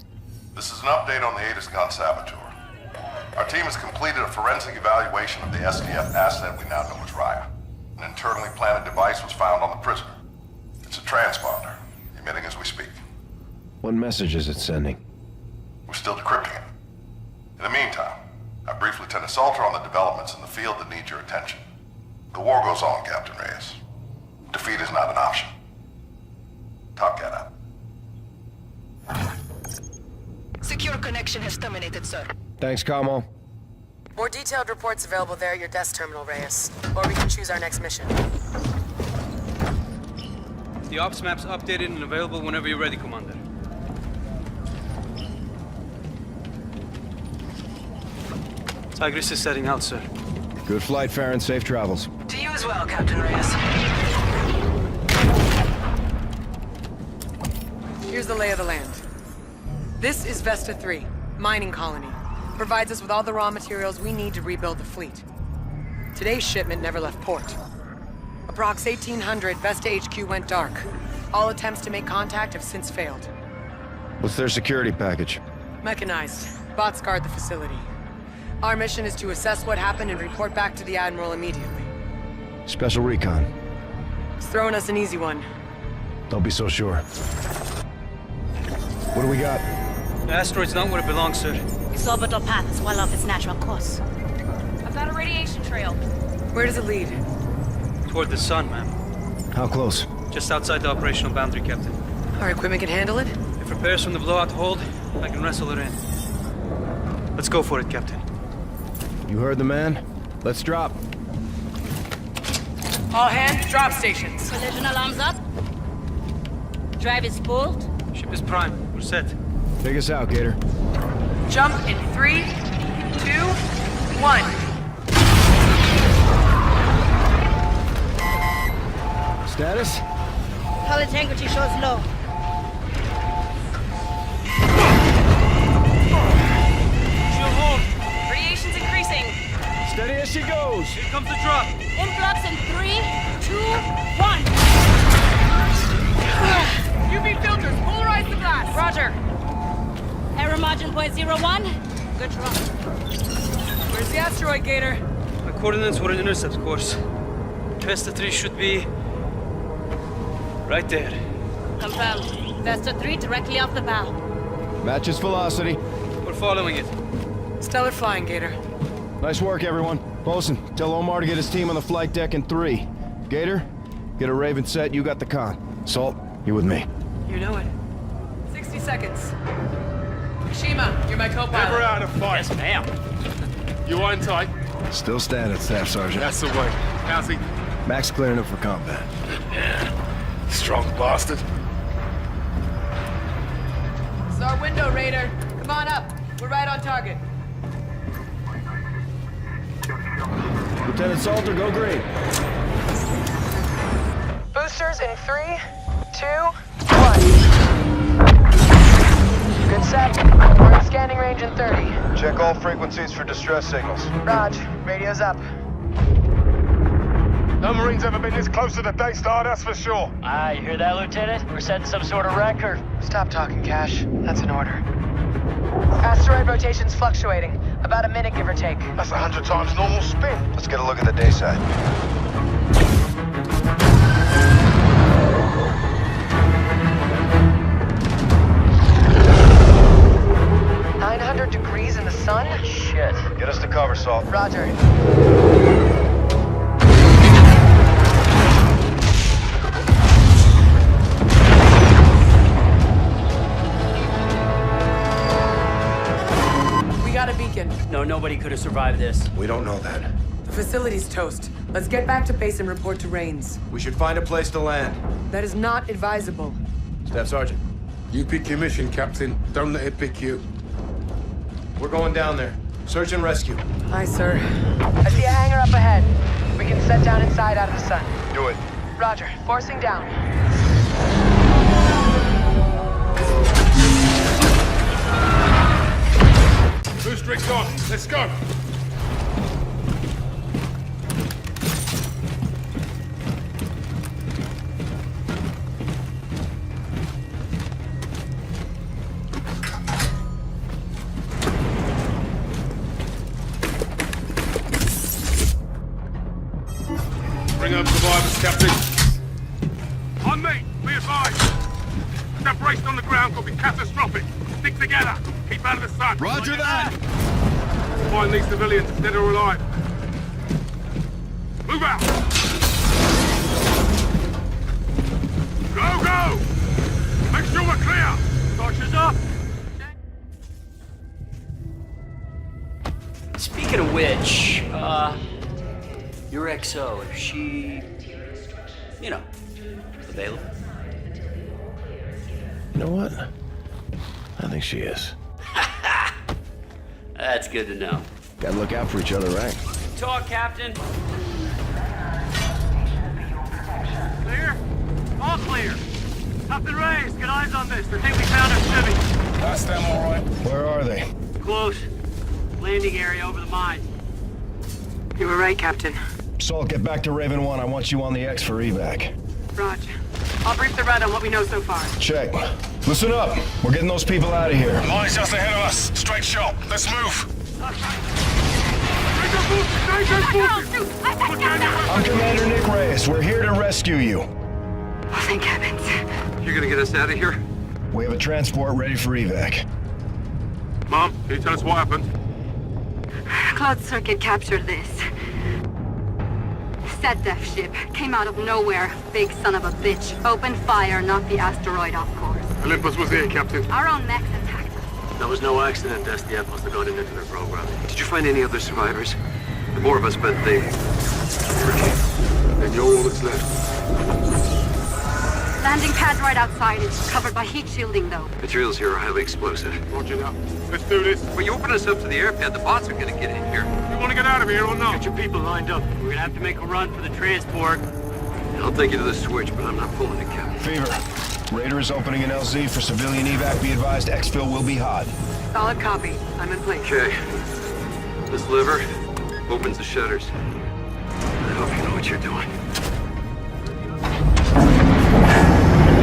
[SPEAKER 9] This is an update on the Aegis-Gun saboteur. Our team has completed a forensic evaluation of the SDF asset we now know as Raya. An internally planted device was found on the prisoner. It's a transponder, emitting as we speak.
[SPEAKER 1] What message is it sending?
[SPEAKER 9] We're still decrypting it. In the meantime, I briefed Lieutenant Salter on the developments in the field that need your attention. The war goes on, Captain Reyes. Defeat is not an option. Top Cat out.
[SPEAKER 6] Secure connection has terminated, sir.
[SPEAKER 1] Thanks, Camo.
[SPEAKER 11] More detailed reports available there at your desk terminal, Reyes. Or we can choose our next mission.
[SPEAKER 17] The ops map's updated and available whenever you're ready, Commander. Tigris is setting out, sir.
[SPEAKER 1] Good flight, Farron. Safe travels.
[SPEAKER 11] To you as well, Captain Reyes. Here's the lay of the land. This is Vesta 3.
[SPEAKER 6] Mining colony. Provides us with all the raw materials we need to rebuild the fleet. Today's shipment never left port. Approx 1800, Vesta HQ went dark. All attempts to make contact have since failed.
[SPEAKER 5] What's their security package?
[SPEAKER 6] Mechanized. Bots guard the facility. Our mission is to assess what happened and report back to the Admiral immediately.
[SPEAKER 5] Special recon.
[SPEAKER 6] He's throwing us an easy one.
[SPEAKER 5] Don't be so sure. What do we got?
[SPEAKER 17] The asteroid's not where it belongs, sir.
[SPEAKER 15] Its orbital path is well off its natural course.
[SPEAKER 14] I've got a radiation trail.
[SPEAKER 6] Where does it lead?
[SPEAKER 17] Toward the sun, ma'am.
[SPEAKER 5] How close?
[SPEAKER 17] Just outside the operational boundary, Captain.
[SPEAKER 6] Our equipment can handle it?
[SPEAKER 17] If repairs from the blowout hold, I can wrestle it in. Let's go for it, Captain.
[SPEAKER 5] You heard the man. Let's drop.
[SPEAKER 6] All hands, drop stations.
[SPEAKER 15] Collision alarms up. Drive is spooled.
[SPEAKER 17] Ship is prime. We're set.
[SPEAKER 5] Take us out, Gator.
[SPEAKER 6] Jump in 3, 2, 1.
[SPEAKER 5] Status?
[SPEAKER 15] Hull integrity shows low.
[SPEAKER 17] She'll hold.
[SPEAKER 14] Radiation's increasing.
[SPEAKER 5] Steady as she goes.
[SPEAKER 17] Here comes the drop.
[SPEAKER 15] Influx in 3, 2, 1.
[SPEAKER 6] UV filters, polarize the glass.
[SPEAKER 14] Roger.
[SPEAKER 15] Error margin 0.01. Good drop.
[SPEAKER 6] Where's the asteroid, Gator?
[SPEAKER 17] My coordinates were an intercept course. Vesta 3 should be... right there.
[SPEAKER 15] Confirmed. Vesta 3 directly off the bow.
[SPEAKER 5] Matches velocity.
[SPEAKER 17] We're following it.
[SPEAKER 6] Stellar flying, Gator.
[SPEAKER 5] Nice work, everyone. Bosun, tell Omar to get his team on the flight deck in 3. Gator, get a Raven set. You got the con. Salt, you with me.
[SPEAKER 6] You know it. 60 seconds. Shima, you're my co-pilot.
[SPEAKER 16] Never out of fight.
[SPEAKER 13] Yes, ma'am.
[SPEAKER 16] You on tight?
[SPEAKER 5] Still standing, Staff Sergeant.
[SPEAKER 16] That's the way. How's he?
[SPEAKER 5] Max clearing up for combat.
[SPEAKER 16] Yeah. Strong bastard.
[SPEAKER 6] It's our window, Raider. Come on up. We're right on target.
[SPEAKER 5] Lieutenant Salter, go green.
[SPEAKER 6] Boosters in 3, 2, 1. Good set. We're in scanning range in 30.
[SPEAKER 5] Check all frequencies for distress signals.
[SPEAKER 6] Raj, radio's up.
[SPEAKER 16] No Marines ever been this close to the Daystar, that's for sure.
[SPEAKER 13] Ah, you hear that, Lieutenant? We're setting some sort of record.
[SPEAKER 6] Stop talking, Cash. That's an order. Asteroid rotation's fluctuating. About a minute, give or take.
[SPEAKER 16] That's 100 times normal spin.
[SPEAKER 5] Let's get a look at the day side.
[SPEAKER 6] Degrees in the sun?
[SPEAKER 13] Shit.
[SPEAKER 5] Get us to cover, Salt.
[SPEAKER 6] Roger. We got a beacon.
[SPEAKER 13] No, nobody could have survived this.
[SPEAKER 1] We don't know that.
[SPEAKER 6] The facility's toast. Let's get back to base and report to Rains.
[SPEAKER 5] We should find a place to land.
[SPEAKER 6] That is not advisable.
[SPEAKER 5] Staff Sergeant.
[SPEAKER 16] You pick your mission, Captain. Don't let it pick you.
[SPEAKER 5] We're going down there. Search and rescue.
[SPEAKER 6] Aye, sir. I see a hangar up ahead. We can set down inside out of the sun.
[SPEAKER 5] Do it.
[SPEAKER 6] Roger. Forcing down.
[SPEAKER 16] 2 streaks on. Let's go. Bring up survivors, Captain. On me, be advised. Step braced on the ground could be catastrophic. Stick together. Keep out of the sun.
[SPEAKER 5] Roger that.
[SPEAKER 16] Find these civilians, dead or alive. Move out. Go, go! Make sure we're clear. Torches up.
[SPEAKER 13] Speaking of which, your XO, is she, you know, available?
[SPEAKER 1] You know what? I think she is.
[SPEAKER 13] That's good to know.
[SPEAKER 1] Gotta look out for each other, right?
[SPEAKER 13] Talk, Captain.
[SPEAKER 12] Clear? All clear. Captain Reyes, get eyes on this. They think we found our civvy.
[SPEAKER 16] That's them, all right.
[SPEAKER 5] Where are they?
[SPEAKER 21] Close. Landing area over the mine.
[SPEAKER 6] You were right, Captain.
[SPEAKER 5] Salt, get back to Raven 1. I want you on the X for evac.
[SPEAKER 6] Roger. I'll brief the Red on what we know so far.
[SPEAKER 5] Check. Listen up. We're getting those people out of here.
[SPEAKER 12] Mine's just ahead of us. Straight shot. Let's move.
[SPEAKER 5] I'm Commander Nick Reyes. We're here to rescue you.
[SPEAKER 10] Oh, thank heavens.
[SPEAKER 8] You're gonna get us out of here?
[SPEAKER 5] We have a transport ready for evac.
[SPEAKER 16] Mom, can you tell us what happened?
[SPEAKER 10] Cloud Circuit captured this. Death ship came out of nowhere. Big son of a bitch. Opened fire, not the asteroid, of course.
[SPEAKER 16] Olympus was here, Captain.
[SPEAKER 10] Our own mechs attacked us.
[SPEAKER 7] That was no accident. SDF must have got into their program. Did you find any other survivors? The more of us, but they...
[SPEAKER 16] And you're all that's left.
[SPEAKER 10] Landing pad right outside. It's covered by heat shielding, though.
[SPEAKER 7] Materials here are highly explosive.
[SPEAKER 16] Roger that. Let's do this.
[SPEAKER 7] When you open us up to the air pad, the bots are gonna get in here.
[SPEAKER 16] You want to get out of here or not?
[SPEAKER 21] Get your people lined up. We're gonna have to make a run for the transport.
[SPEAKER 7] I'll take you to the switch, but I'm not pulling it, Captain.
[SPEAKER 5] Fever. Raider is opening an LZ for civilian evac. Be advised, exfil will be hot.
[SPEAKER 6] Solid copy. I'm in place.
[SPEAKER 7] Okay. This lever opens the shutters. I hope you know what you're doing.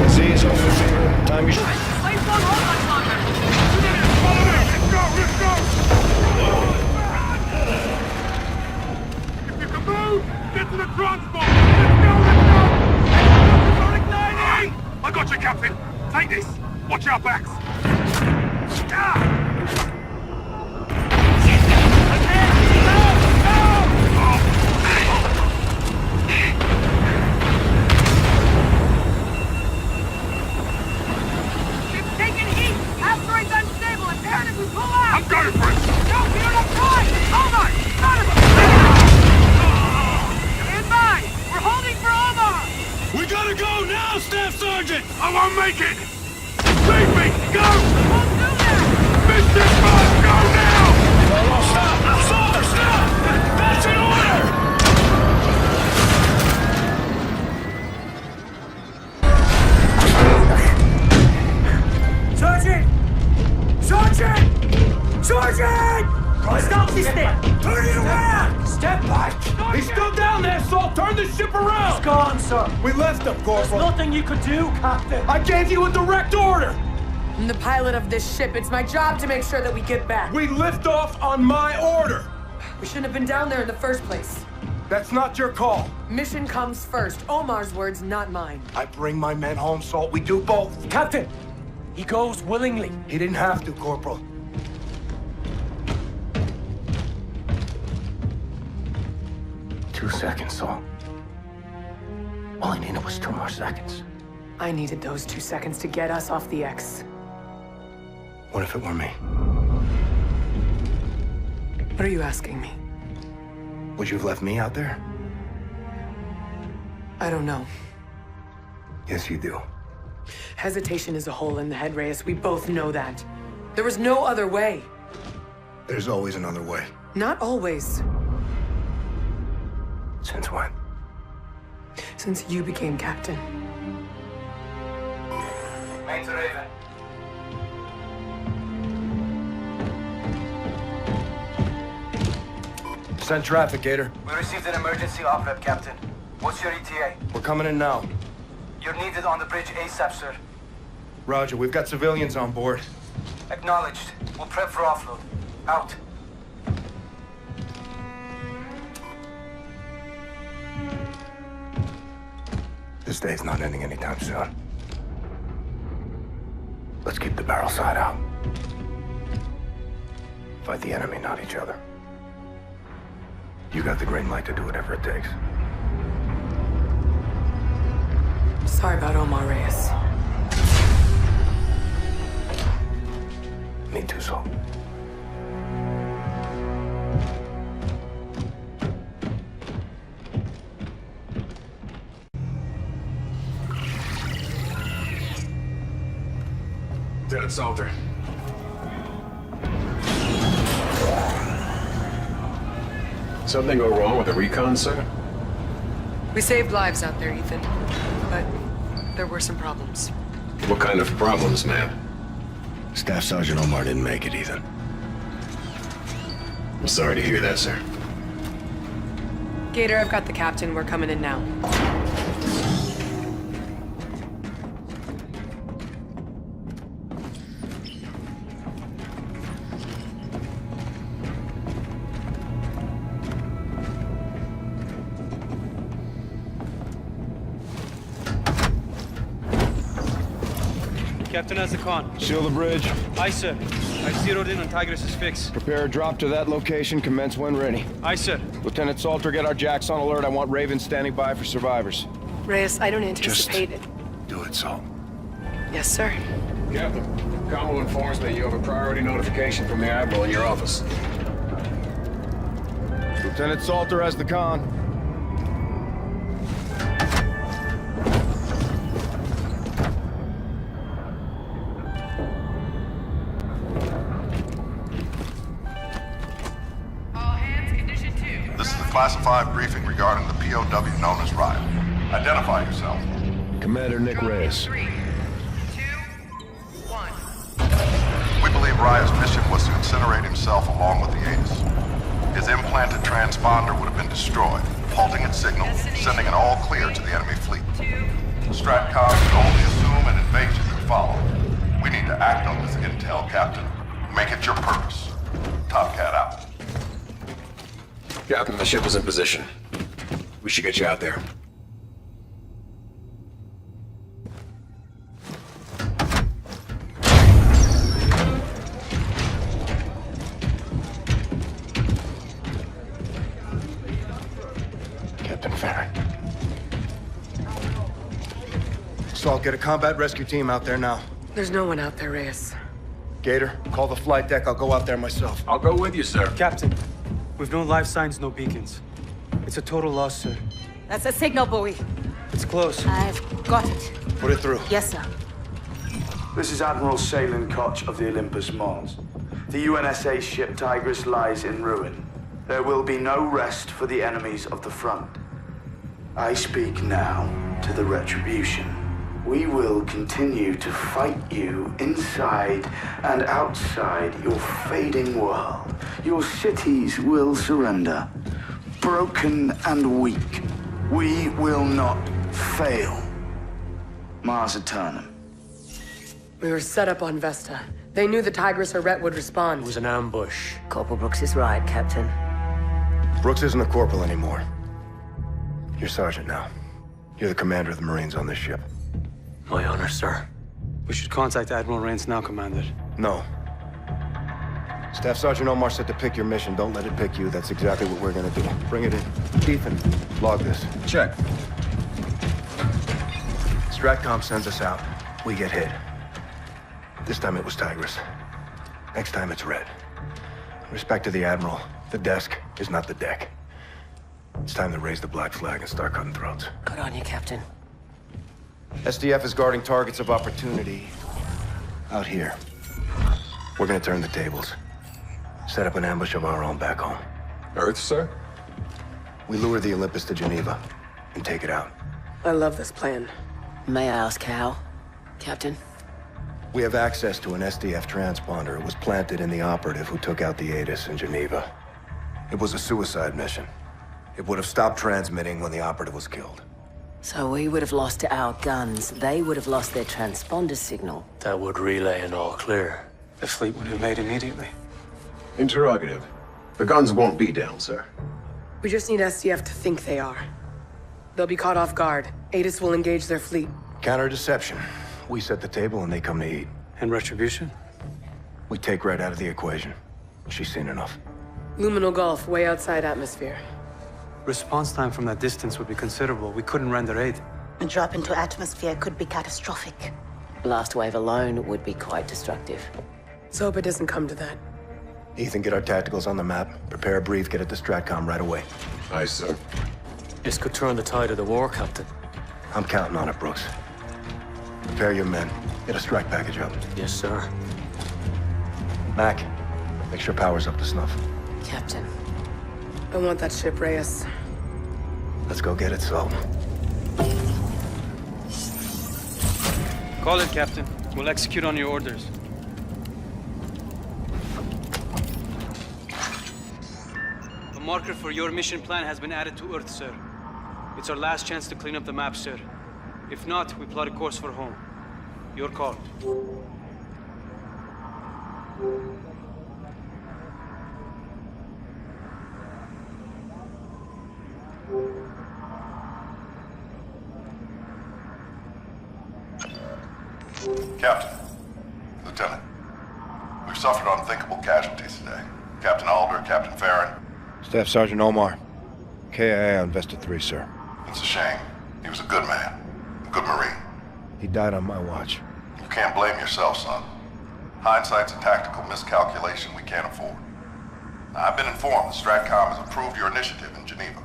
[SPEAKER 5] LZ is open, Fever. Time you...
[SPEAKER 12] Place on hold much longer. Follow me. Let's go. Let's go.
[SPEAKER 16] If you can move, get to the transport. Let's go. Let's go. Start igniting. I got you, Captain. Take this. Watch our backs. I'm going for it!
[SPEAKER 12] No, we don't have time! Omar! Son of a... Stand by! We're holding for Omar! We gotta go now, Staff Sergeant! I won't make it! Leave me! Go! We won't do that! Mission must go now! Stop! Stop! Stop! That's an order! Sergeant! Sergeant! Sergeant! Stop this thing! Turn it around! Step back! He's still down there, Salt! Turn the ship around!
[SPEAKER 20] He's gone, sir.
[SPEAKER 12] We left him, Corporal.
[SPEAKER 20] There's nothing you could do, Captain.
[SPEAKER 12] I gave you a direct order!
[SPEAKER 6] I'm the pilot of this ship. It's my job to make sure that we get back.
[SPEAKER 12] We lift off on my order!
[SPEAKER 6] We shouldn't have been down there in the first place.
[SPEAKER 12] That's not your call.
[SPEAKER 6] Mission comes first. Omar's words, not mine.
[SPEAKER 12] I bring my men home, Salt. We do both.
[SPEAKER 20] Captain, he goes willingly.
[SPEAKER 12] He didn't have to, Corporal.
[SPEAKER 1] Two seconds, Salt. All I needed was 2 more seconds.
[SPEAKER 6] I needed those 2 seconds to get us off the X.
[SPEAKER 1] What if it were me?
[SPEAKER 6] What are you asking me?
[SPEAKER 1] Would you have left me out there?
[SPEAKER 6] I don't know.
[SPEAKER 1] Yes, you do.
[SPEAKER 6] Hesitation is a hole in the head, Reyes. We both know that. There was no other way.
[SPEAKER 1] There's always another way.
[SPEAKER 6] Not always.
[SPEAKER 1] Since when?
[SPEAKER 6] Since you became captain.
[SPEAKER 12] Main to Raven.
[SPEAKER 5] Send traffic, Gator.
[SPEAKER 20] We received an emergency oprep, Captain. What's your ETA?
[SPEAKER 5] We're coming in now.
[SPEAKER 20] You're needed on the bridge ASAP, sir.
[SPEAKER 5] Roger, we've got civilians on board.
[SPEAKER 20] Acknowledged. We'll prep for offload. Out.
[SPEAKER 1] This day's not ending anytime soon. Let's keep the barrel side out. Fight the enemy, not each other. You got the green light to do whatever it takes.
[SPEAKER 6] Sorry about Omar, Reyes.
[SPEAKER 1] Me too, Salt.
[SPEAKER 7] Lieutenant Salter. Something go wrong with the recon, sir?
[SPEAKER 6] We saved lives out there, Ethan. But there were some problems.
[SPEAKER 7] What kind of problems, ma'am?
[SPEAKER 1] Staff Sergeant Omar didn't make it, Ethan.
[SPEAKER 7] I'm sorry to hear that, sir.
[SPEAKER 6] Gator, I've got the captain. We're coming in now.
[SPEAKER 17] Captain has the con.
[SPEAKER 5] Seal the bridge.
[SPEAKER 17] Aye, sir. I've zeroed in on Tigris' fix.
[SPEAKER 5] Prepare a drop to that location. Commence when ready.
[SPEAKER 17] Aye, sir.
[SPEAKER 5] Lieutenant Salter, get our jacks on alert. I want Raven standing by for survivors.
[SPEAKER 6] Reyes, I don't anticipate it.
[SPEAKER 1] Do it, Salt.
[SPEAKER 6] Yes, sir.
[SPEAKER 7] Captain, Combo informs me you have a priority notification from the Admiral in your office.
[SPEAKER 5] Lieutenant Salter has the con.
[SPEAKER 9] This is a classified briefing regarding the POW known as Riot. Identify yourself.
[SPEAKER 5] Commander Nick Reyes.
[SPEAKER 9] We believe Riot's mission was to incinerate himself along with the Aegis. His implanted transponder would have been destroyed, halting its signal, sending an all clear to the enemy fleet. Stratcom can only assume an invasion would follow. We need to act on this intel, Captain. Make it your purpose. Top Cat out.
[SPEAKER 7] Captain, the ship is in position. We should get you out there.
[SPEAKER 1] Captain Farron.
[SPEAKER 5] Salt, get a combat rescue team out there now.
[SPEAKER 6] There's no one out there, Reyes.
[SPEAKER 5] Gator, call the flight deck. I'll go out there myself.
[SPEAKER 7] I'll go with you, sir.
[SPEAKER 17] Captain, we've no life signs, no beacons. It's a total loss, sir.
[SPEAKER 15] That's a signal buoy.
[SPEAKER 17] It's close.
[SPEAKER 15] I've got it.
[SPEAKER 5] Put it through.
[SPEAKER 15] Yes, sir.
[SPEAKER 3] This is Admiral Salen Koch of the Olympus Mons. The UNSA ship Tigris lies in ruin. There will be no rest for the enemies of the front. I speak now to the Retribution. We will continue to fight you inside and outside your fading world. Your cities will surrender. Broken and weak, we will not fail. Mars Eternum.
[SPEAKER 6] We were set up on Vesta. They knew the Tigris or Rhett would respond.
[SPEAKER 20] It was an ambush.
[SPEAKER 18] Corporal Brooks is right, Captain.
[SPEAKER 1] Brooks isn't a corporal anymore. You're sergeant now. You're the commander of the Marines on this ship.
[SPEAKER 20] My honor, sir.
[SPEAKER 17] We should contact Admiral Rains now, Commander.
[SPEAKER 1] No. Staff Sergeant Omar said to pick your mission. Don't let it pick you. That's exactly what we're gonna do. Bring it in. Ethan, log this.
[SPEAKER 7] Check.
[SPEAKER 1] Stratcom sends us out. We get hit. This time it was Tigris. Next time it's Red. Respect to the Admiral, the desk is not the deck. It's time to raise the black flag and start cutting throats.
[SPEAKER 18] Good on you, Captain.
[SPEAKER 5] SDF is guarding targets of opportunity.
[SPEAKER 1] Out here. We're gonna turn the tables. Set up an ambush of our own back home.
[SPEAKER 7] Earth, sir?
[SPEAKER 1] We lure the Olympus to Geneva and take it out.
[SPEAKER 6] I love this plan.
[SPEAKER 18] May I ask how, Captain?
[SPEAKER 1] We have access to an SDF transponder. It was planted in the operative who took out the Aegis in Geneva. It was a suicide mission. It would have stopped transmitting when the operative was killed.
[SPEAKER 18] So we would have lost our guns. They would have lost their transponder signal.
[SPEAKER 20] That would relay an all clear.
[SPEAKER 17] The fleet would have made immediately.
[SPEAKER 7] Interrogative. The guns won't be down, sir.
[SPEAKER 6] We just need SDF to think they are. They'll be caught off guard. Aegis will engage their fleet.
[SPEAKER 1] Counter-deception. We set the table and they come to eat.
[SPEAKER 17] And Retribution?
[SPEAKER 1] We take Red out of the equation. She's seen enough.
[SPEAKER 6] Luminal Gulf, way outside atmosphere.
[SPEAKER 17] Response time from that distance would be considerable. We couldn't render aid.
[SPEAKER 15] A drop into atmosphere could be catastrophic.
[SPEAKER 18] Blast wave alone would be quite destructive.
[SPEAKER 6] Let's hope it doesn't come to that.
[SPEAKER 1] Ethan, get our tacticals on the map. Prepare a brief, get it to Stratcom right away.
[SPEAKER 7] Aye, sir.
[SPEAKER 20] This could turn the tide of the war, Captain.
[SPEAKER 1] I'm counting on it, Brooks. Prepare your men. Get a strike package up.
[SPEAKER 20] Yes, sir.
[SPEAKER 1] Mac, make sure power's up to snuff.
[SPEAKER 18] Captain.
[SPEAKER 6] I want that ship, Reyes.
[SPEAKER 1] Let's go get it, Salt.
[SPEAKER 17] Call it, Captain. We'll execute on your orders. marker for your mission plan has been added to Earth, sir. It's our last chance to clean up the map, sir. If not, we plot a course for home. Your call.
[SPEAKER 9] Captain, Lieutenant, we've suffered unthinkable casualties today. Captain Alder, Captain Farron.
[SPEAKER 1] Staff Sergeant Omar. KIA on Vesta 3, sir.
[SPEAKER 9] It's a shame. He was a good man, a good Marine.
[SPEAKER 1] He died on my watch.
[SPEAKER 9] You can't blame yourself, son. Hindsight's a tactical miscalculation we can't afford. Now, I've been informed that STRATCOM has approved your initiative in Geneva.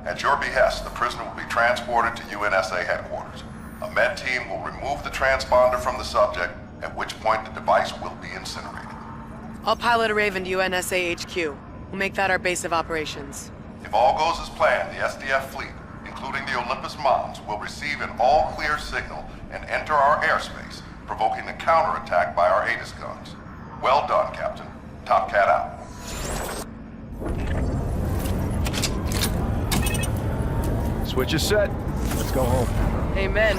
[SPEAKER 9] At your behest, the prisoner will be transported to UNSA headquarters. A med team will remove the transponder from the subject, at which point the device will be incinerated.
[SPEAKER 6] I'll pilot a Raven to UNSA HQ. We'll make that our base of operations.
[SPEAKER 9] If all goes as planned, the SDF fleet, including the Olympus Mons, will receive an all-clear signal and enter our airspace, provoking a counterattack by our Aegis guns. Well done, Captain. Top Cat out.
[SPEAKER 5] Switch is set. Let's go home.
[SPEAKER 6] Amen.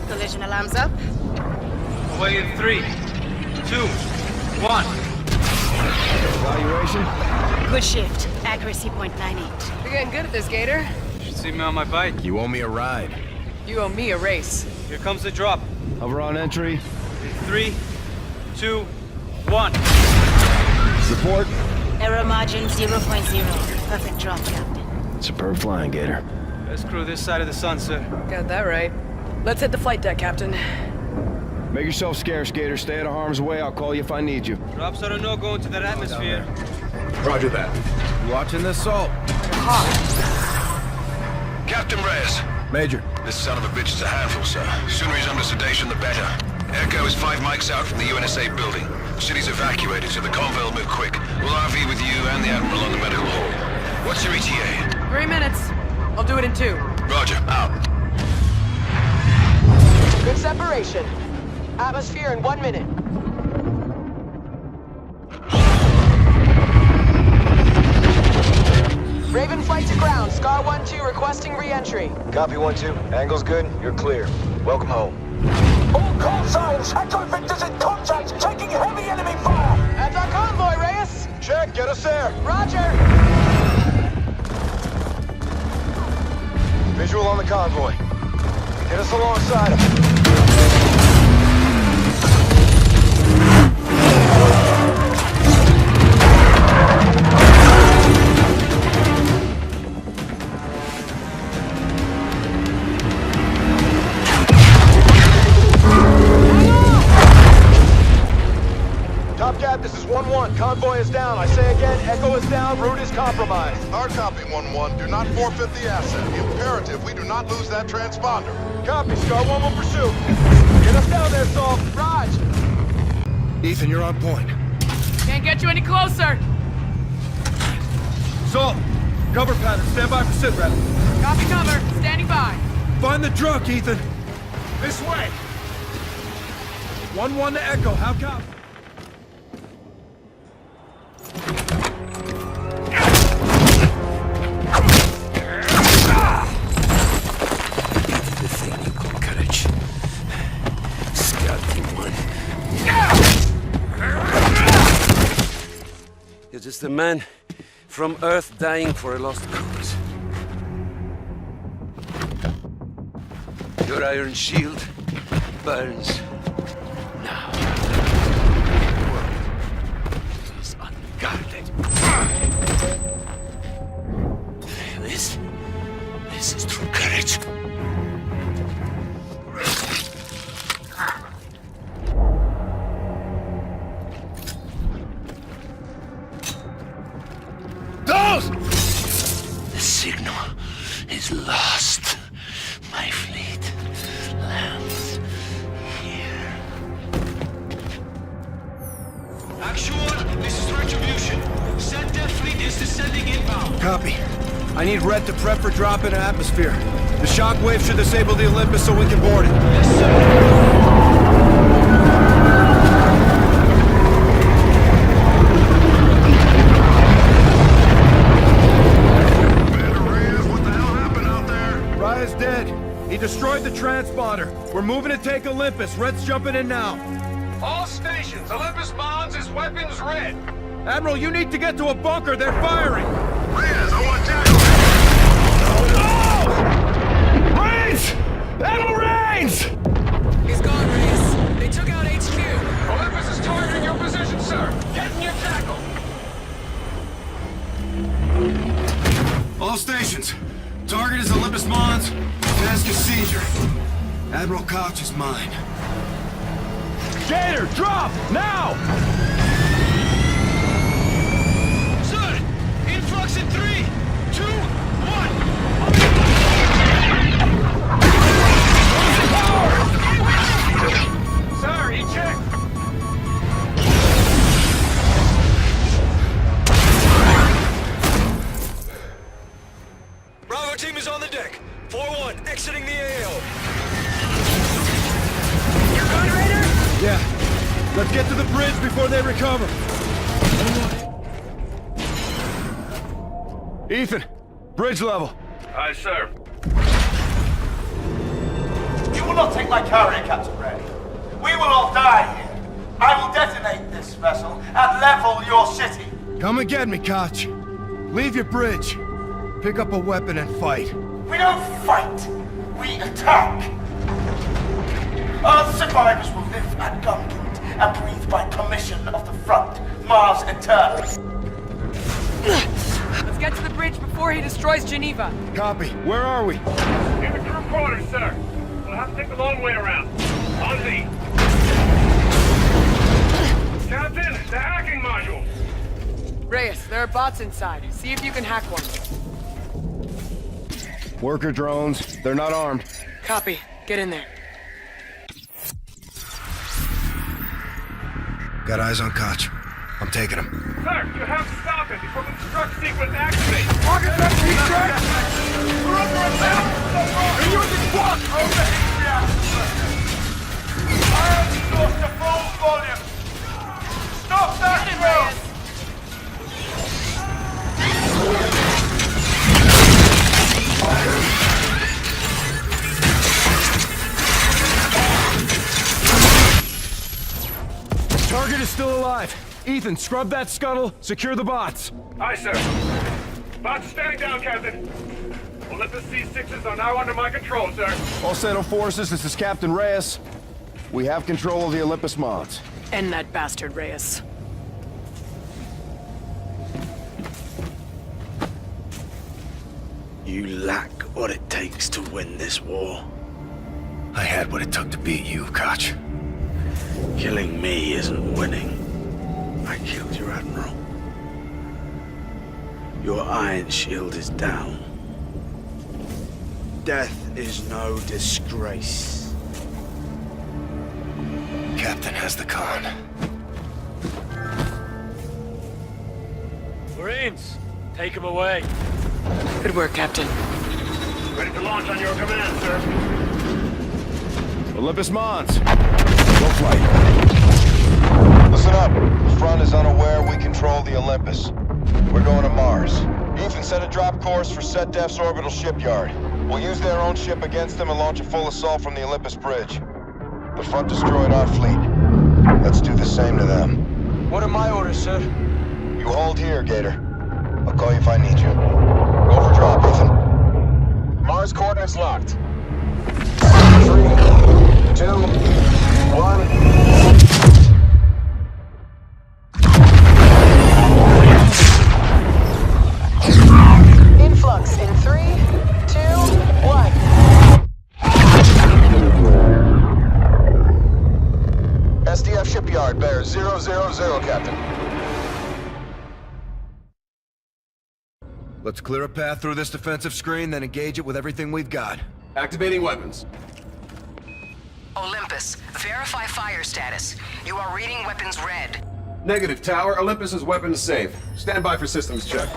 [SPEAKER 15] Collision alarms up.
[SPEAKER 17] Away in 3, 2, 1.
[SPEAKER 5] Evaluation?
[SPEAKER 15] Good shift. Accuracy .98.
[SPEAKER 6] You're getting good at this, Gator.
[SPEAKER 17] You should see me on my bike.
[SPEAKER 4] You owe me a ride.
[SPEAKER 6] You owe me a race.
[SPEAKER 17] Here comes the drop.
[SPEAKER 5] Hover on entry.
[SPEAKER 17] 3, 2, 1.
[SPEAKER 5] Report.
[SPEAKER 15] Error margin 0.0. Perfect drop, Captain.
[SPEAKER 5] Superb flying, Gator.
[SPEAKER 17] Best crew this side of the sun, sir.
[SPEAKER 6] Got that right. Let's hit the flight deck, Captain.
[SPEAKER 5] Make yourself scarce, Gator. Stay out of harm's way. I'll call you if I need you.
[SPEAKER 17] Drops are a no-go into that atmosphere.
[SPEAKER 7] Roger that.
[SPEAKER 4] You watching this, Salt?
[SPEAKER 2] Captain Reyes.
[SPEAKER 4] Major.
[SPEAKER 2] This son of a bitch is a handful, sir. The sooner he's under sedation, the better. Echo is 5 mics out from the UNSA building. The city's evacuated, so the convoy will move quick. We'll RV with you and the Admiral on the medical hall. What's your ETA?
[SPEAKER 6] 3 minutes. I'll do it in 2.
[SPEAKER 2] Roger, out.
[SPEAKER 6] Good separation. Atmosphere in 1 minute. Raven flight to ground. Scar 1-2 requesting re-entry.
[SPEAKER 22] Copy 1-2. Angle's good. You're clear. Welcome home.
[SPEAKER 12] All call signs. Echo Victor's in contact. Taking heavy enemy fire.
[SPEAKER 6] That's our convoy, Reyes.
[SPEAKER 22] Check. Get us there.
[SPEAKER 6] Roger.
[SPEAKER 22] Visual on the convoy. Get us alongside him. Top Cat, this is 1-1. Convoy is down. I say again, Echo is down. Route is compromised.
[SPEAKER 9] Hard copy, 1-1. Do not forfeit the asset. Imperative we do not lose that transponder.
[SPEAKER 22] Copy. Scar 1 will pursue. Get us down there, Salt.
[SPEAKER 6] Raj.
[SPEAKER 4] Ethan, you're on point.
[SPEAKER 6] Can't get you any closer.
[SPEAKER 4] Salt! Cover pattern. Stand by for sit rep.
[SPEAKER 6] Copy cover. Standing by.
[SPEAKER 4] Find the drunk, Ethan.
[SPEAKER 16] This way!
[SPEAKER 4] 1-1 to Echo. How copy?
[SPEAKER 8] The thing you call courage. Scout Team 1. You're just a man from Earth dying for a lost cause. Your iron shield burns now. The world is unguarded. This is true courage. The signal is lost. My fleet lands here.
[SPEAKER 13] Actual, this is Retribution. Center fleet is descending inbound.
[SPEAKER 4] Copy. I need Red to prep for drop in atmosphere. The shockwave should disable the Olympus so we can board it.
[SPEAKER 13] Yes, sir.
[SPEAKER 5] transponder. We're moving to take Olympus. Red's jumping in now.
[SPEAKER 12] All stations, Olympus Mons is weapons red.
[SPEAKER 5] Admiral, you need to get to a bunker. They're firing.
[SPEAKER 12] Reyes, I want tackle.
[SPEAKER 5] No! Rains! Admiral Rains!
[SPEAKER 6] He's gone, Reyes. They took out HQ.
[SPEAKER 12] Olympus is targeting your position, sir. Get in your tackle.
[SPEAKER 5] All stations. Target is Olympus Mons. Task is seizure. Admiral Koch is mine. Gator, drop! Now!
[SPEAKER 13] Sir! Influx in 3, 2, 1!
[SPEAKER 12] Sir, eject.
[SPEAKER 13] Bravo team is on the deck. 4-1, exiting the AO.
[SPEAKER 6] You're gone, Raider?
[SPEAKER 5] Yeah. Let's get to the bridge before they recover. Ethan, bridge level.
[SPEAKER 12] Aye, sir.
[SPEAKER 11] You will not take my carrier, Captain Ray. We will all die here. I will detonate this vessel and level your city.
[SPEAKER 5] Come and get me, Koch. Leave your bridge. Pick up a weapon and fight.
[SPEAKER 11] We don't fight. We attack. Our survivors will live at gunpoint and breathe by permission of the front. Mars Eternal.
[SPEAKER 6] Let's get to the bridge before he destroys Geneva.
[SPEAKER 5] Copy. Where are we?
[SPEAKER 12] In the crew quarters, sir. We'll have to take the long way around. On Z. Captain, the hacking module.
[SPEAKER 6] Reyes, there are bots inside. See if you can hack one.
[SPEAKER 5] Worker drones. They're not armed.
[SPEAKER 6] Copy. Get in there.
[SPEAKER 4] Got eyes on Koch. I'm taking him.
[SPEAKER 12] Sir, you have to stop it before the destruct sequence activates.
[SPEAKER 11] Target that destruct! We're under attack! Are you in the squad? I have exhaust the full volume. Stop that drill!
[SPEAKER 5] Target is still alive. Ethan, scrub that scuttle, secure the bots.
[SPEAKER 12] Aye, sir. Bots standing down, Captain. Olympus C6s are now under my control, sir.
[SPEAKER 5] All Settle forces, this is Captain Reyes. We have control of the Olympus Mons.
[SPEAKER 6] End that bastard, Reyes.
[SPEAKER 3] You lack what it takes to win this war.
[SPEAKER 4] I had what it took to beat you, Koch.
[SPEAKER 3] Killing me isn't winning. I killed your admiral. Your iron shield is down. Death is no disgrace.
[SPEAKER 4] Captain has the con.
[SPEAKER 21] Marines, take him away.
[SPEAKER 6] Good work, Captain.
[SPEAKER 12] Ready to launch on your command, sir.
[SPEAKER 5] Olympus Mons. Go flight.
[SPEAKER 22] Listen up. The front is unaware we control the Olympus. We're going to Mars. Ethan set a drop course for SetDef's orbital shipyard. We'll use their own ship against them and launch a full assault from the Olympus bridge. The front destroyed our fleet. Let's do the same to them.
[SPEAKER 21] What are my orders, sir?
[SPEAKER 22] You hold here, Gator. I'll call you if I need you. Go for drop, Ethan. Mars coordinates locked. 3, 2, 1.
[SPEAKER 19] Influx in 3, 2, 1.
[SPEAKER 22] SDF shipyard bears 000, Captain.
[SPEAKER 4] Let's clear a path through this defensive screen, then engage it with everything we've got.
[SPEAKER 7] Activating weapons.
[SPEAKER 19] Olympus, verify fire status. You are reading weapons red.
[SPEAKER 7] Negative, Tower. Olympus is weapons safe. Stand by for systems check.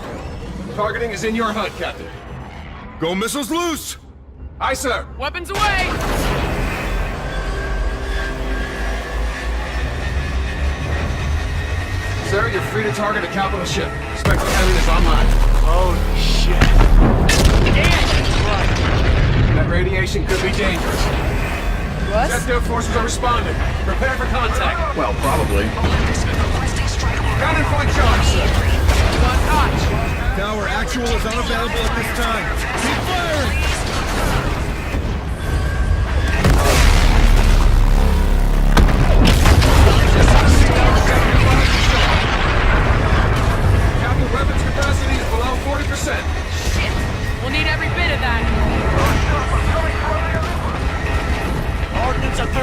[SPEAKER 7] Targeting is in your HUD, Captain.
[SPEAKER 5] Go missiles loose!
[SPEAKER 7] Aye, sir.
[SPEAKER 6] Weapons away!
[SPEAKER 7] Sir, you're free to target a capital ship. Spectral cannon is online.
[SPEAKER 21] Holy shit. Damn, that's right.
[SPEAKER 7] Net radiation could be dangerous.
[SPEAKER 6] What?
[SPEAKER 7] Jet Dev forces are responding. Prepare for contact. Well, probably. Cannon point charge, sir.
[SPEAKER 6] One notch.
[SPEAKER 5] Tower, actual is unavailable at this time. Keep firing!
[SPEAKER 7] Captain, weapons capacity is below 40%.
[SPEAKER 6] Shit. We'll need every bit of that.
[SPEAKER 21] Ordnance at 30%.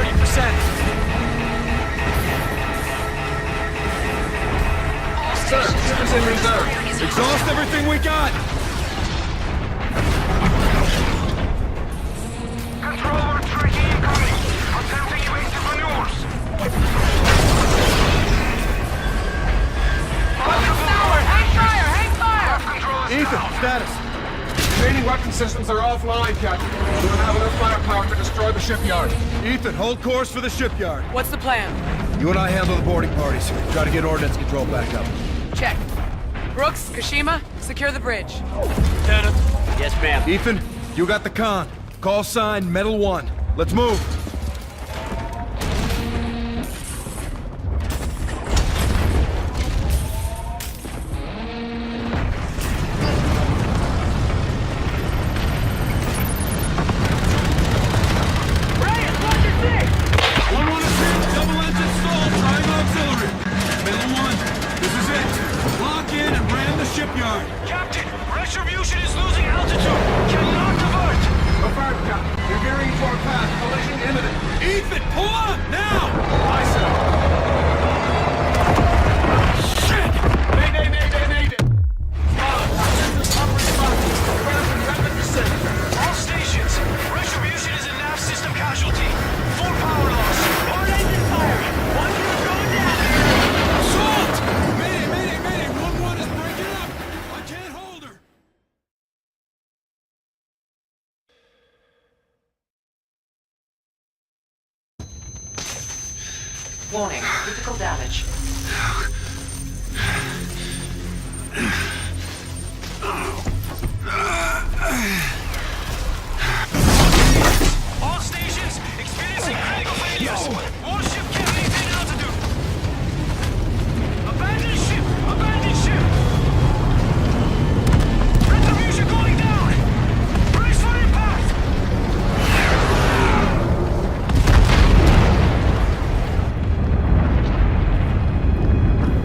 [SPEAKER 7] Sir, ship is in reserve.
[SPEAKER 5] Exhaust everything we got!
[SPEAKER 12] Controller, tracking incoming. Attempting evasive maneuvers.
[SPEAKER 6] Hang fire!
[SPEAKER 5] Ethan, status.
[SPEAKER 7] Remaining weapon systems are offline, Captain. We don't have enough firepower to destroy the shipyard.
[SPEAKER 5] Ethan, hold course for the shipyard.
[SPEAKER 6] What's the plan?
[SPEAKER 5] You and I handle the boarding parties. Try to get ordnance control back up.
[SPEAKER 6] Check. Brooks, Kashima, secure the bridge.
[SPEAKER 21] Lieutenant. Yes, ma'am.
[SPEAKER 5] Ethan, you got the con. Call sign Metal 1. Let's move.
[SPEAKER 13] Shipyard! Captain! Retribution is losing altitude! Cannot divert!
[SPEAKER 7] Affirmed, Captain. You're veering toward path. Collision imminent.
[SPEAKER 5] Ethan, pull up! Now!
[SPEAKER 7] Aye, sir.
[SPEAKER 5] Shit!
[SPEAKER 7] Mayday! Upper response. Prepare for rapid descent.
[SPEAKER 13] All stations! Retribution is a nav system casualty. Full power loss. Hard engine fire! One unit going down!
[SPEAKER 5] Assault! Mayday! 1-1 is breaking up! I can't hold her!
[SPEAKER 6] Warning, critical damage.
[SPEAKER 13] All stations experiencing critical failures. Warship can't maintain altitude. Abandon ship! Retribution going down! Brace for impact!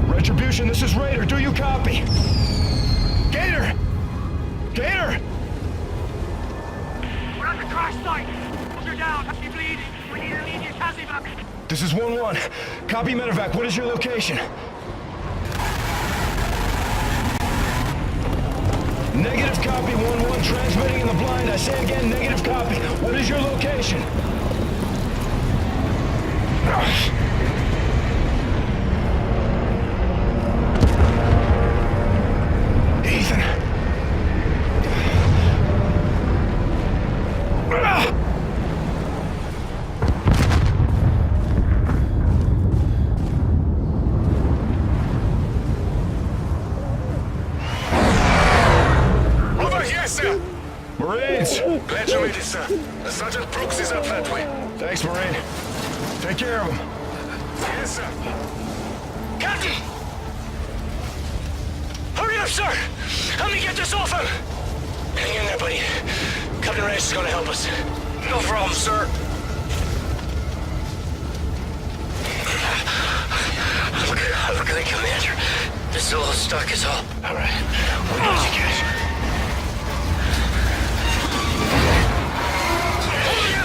[SPEAKER 5] Retribution, this is Raider. Do you copy? Gator!
[SPEAKER 12] We're at the crash site. You're down. He's bleeding. We need an immediate casevac.
[SPEAKER 5] This is 1-1. Copy medevac. What is your location? Negative copy, 1-1. Transmitting in the blind. I say again, negative copy. What is your location? Ethan.
[SPEAKER 12] Over here, sir.
[SPEAKER 5] Marines!
[SPEAKER 12] Glad you made it, sir. Sergeant Brooks is up that way.
[SPEAKER 5] Thanks, Marine. Take care of him.
[SPEAKER 12] Yes, sir.
[SPEAKER 13] Captain! Hurry up, sir! Help me get this off him! Hang in there, buddy. Captain Reyes is gonna help us. No problem, sir. I'm good, Commander. This little stuck is all. All right. We got you, guys.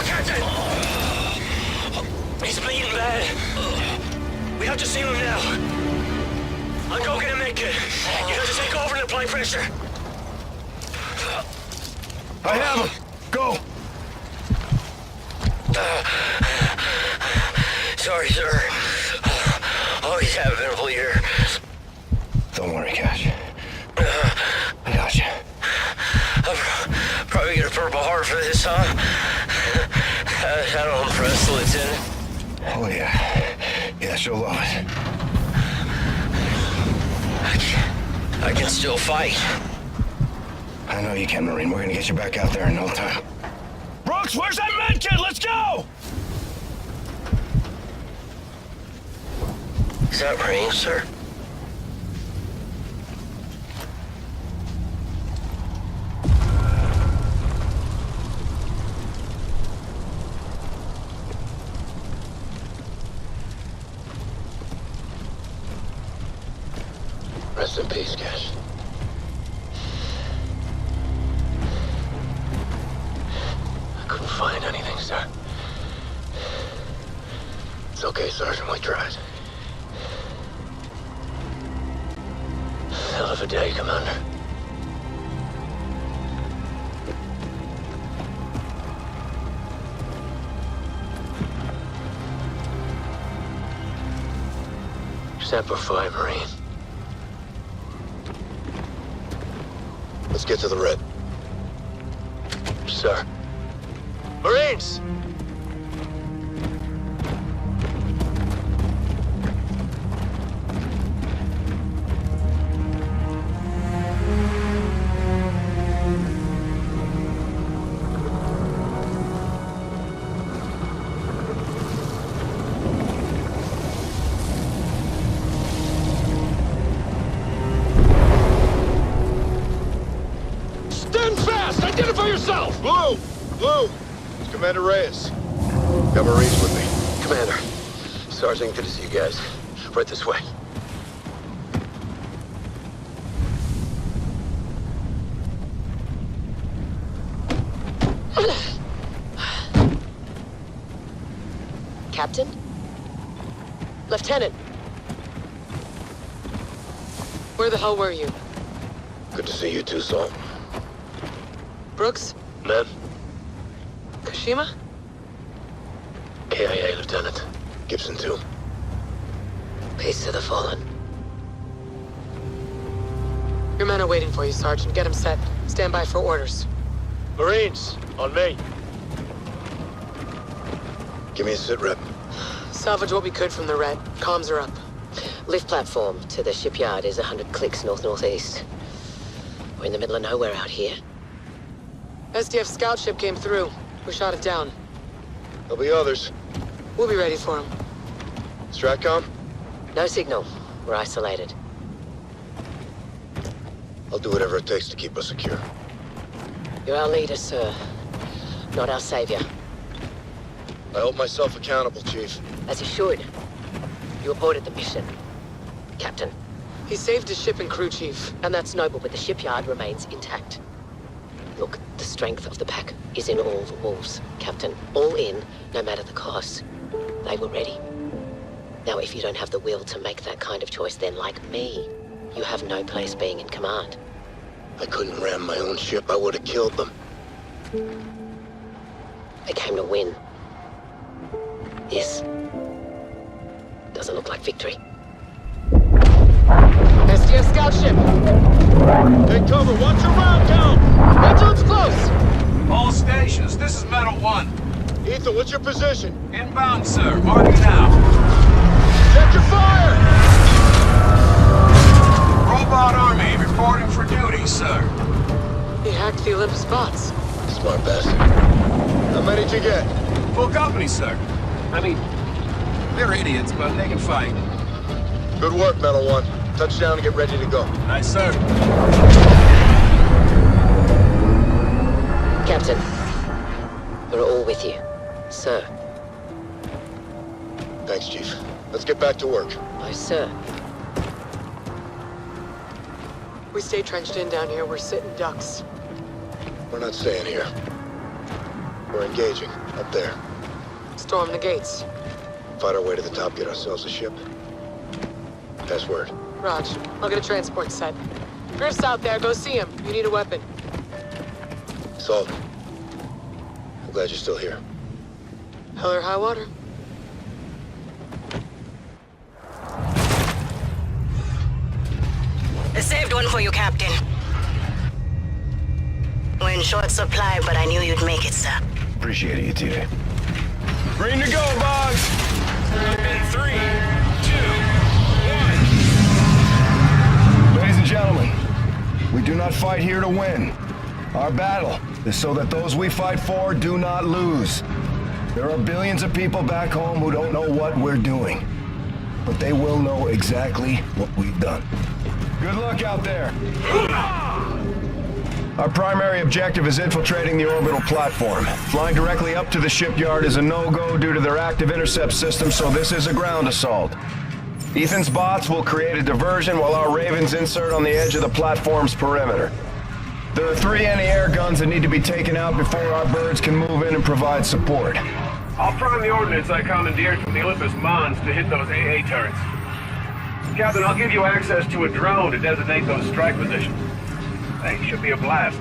[SPEAKER 13] Captain! He's bleeding bad. We have to save him now. I'll go get a med kit. You have to take over and apply pressure.
[SPEAKER 5] I have him. Go.
[SPEAKER 13] Sorry, sir. Always have been a bleeder.
[SPEAKER 5] Don't worry, Cash. I got you.
[SPEAKER 13] I'll probably get a Purple Heart for this, huh? That'll impress the Lieutenant.
[SPEAKER 5] Oh, yeah. Yeah, she'll love it.
[SPEAKER 13] I can still fight.
[SPEAKER 5] I know you can, Marine. We're gonna get you back out there in no time. Roger! Brooks, where's that medkit? Let's go!
[SPEAKER 21] Is that Marine, sir? Rest in peace, Cash. I couldn't find anything, sir. It's okay, Sergeant. We tried. Hell of a day, Commander. Semper Fi, Marine.
[SPEAKER 22] Let's get to the red.
[SPEAKER 21] Sir. Marines!
[SPEAKER 22] Identify yourself! Blue! Blue! It's Commander Reyes. Got Marines with me.
[SPEAKER 21] Commander. Sergeant, good to see you guys. Right this way.
[SPEAKER 6] Captain? Lieutenant? Where the hell were you?
[SPEAKER 22] Good to see you too, Salt.
[SPEAKER 6] Brooks?
[SPEAKER 21] Man.
[SPEAKER 6] Kashima?
[SPEAKER 21] KIA, Lieutenant.
[SPEAKER 22] Gibson too.
[SPEAKER 6] Peace to the fallen. Your men are waiting for you, Sergeant. Get them set. Stand by for orders.
[SPEAKER 21] Marines, on me.
[SPEAKER 22] Give me a sit rep.
[SPEAKER 6] Salvage what we could from the red. Comms are up.
[SPEAKER 18] Lift platform to the shipyard is 100 clicks north-northeast. We're in the middle of nowhere out here.
[SPEAKER 6] SDF scout ship came through. We shot it down.
[SPEAKER 22] There'll be others.
[SPEAKER 6] We'll be ready for them.
[SPEAKER 22] Stratcom?
[SPEAKER 18] No signal. We're isolated.
[SPEAKER 22] I'll do whatever it takes to keep us secure.
[SPEAKER 18] You're our leader, sir. Not our savior.
[SPEAKER 22] I hold myself accountable, Chief.
[SPEAKER 18] As you should. You aborted the mission, Captain.
[SPEAKER 6] He saved his ship and crew, Chief.
[SPEAKER 18] And that's noble, but the shipyard remains intact. Look, the strength of the pack is in all the wolves, Captain. All in, no matter the cost. They were ready. Now, if you don't have the will to make that kind of choice, then like me, you have no place being in command.
[SPEAKER 22] I couldn't ram my own ship. I would have killed them.
[SPEAKER 18] They came to win. This doesn't look like victory.
[SPEAKER 6] SDF scout ship!
[SPEAKER 22] Take cover. Watch your round count.
[SPEAKER 6] Wait till it's close!
[SPEAKER 7] All stations, this is Metal 1.
[SPEAKER 22] Ethan, what's your position?
[SPEAKER 7] Inbound, sir. Marking now.
[SPEAKER 22] Check your fire!
[SPEAKER 7] Robot Army reporting for duty, sir.
[SPEAKER 6] He hacked the Olympus bots.
[SPEAKER 22] Smart bastard. How many did you get?
[SPEAKER 7] Full company, sir. I mean, they're idiots, but they can fight.
[SPEAKER 22] Good work, Metal 1. Touchdown and get ready to go.
[SPEAKER 7] Aye, sir.
[SPEAKER 18] Captain, we're all with you, sir.
[SPEAKER 22] Thanks, Chief. Let's get back to work.
[SPEAKER 18] Oh, sir.
[SPEAKER 6] We stay trenched in down here. We're sitting ducks.
[SPEAKER 22] We're not staying here. We're engaging up there.
[SPEAKER 6] Storm the gates.
[SPEAKER 22] Fight our way to the top, get ourselves a ship. Pass word.
[SPEAKER 6] Raj, I'll get a transport set. Griff's out there. Go see him. You need a weapon.
[SPEAKER 22] Salt. I'm glad you're still here.
[SPEAKER 6] Hell or high water.
[SPEAKER 19] I saved one for you, Captain. We're in short supply, but I knew you'd make it, sir.
[SPEAKER 5] Appreciate it, Yetide. Green to go, Boggs!
[SPEAKER 13] In 3, 2, 1.
[SPEAKER 5] Ladies and gentlemen, we do not fight here to win. Our battle is so that those we fight for do not lose. There are billions of people back home who don't know what we're doing, but they will know exactly what we've done. Good luck out there. Our primary objective is infiltrating the orbital platform. Flying directly up to the shipyard is a no-go due to their active intercept system, so this is a ground assault. Ethan's bots will create a diversion while our Ravens insert on the edge of the platform's perimeter. There are 3 anti-air guns that need to be taken out before our birds can move in and provide support.
[SPEAKER 16] I'll prime the ordnance I commandeered from the Olympus Mons to hit those AA turrets. Captain, I'll give you access to a drone to designate those strike positions. Hey, should be a blast.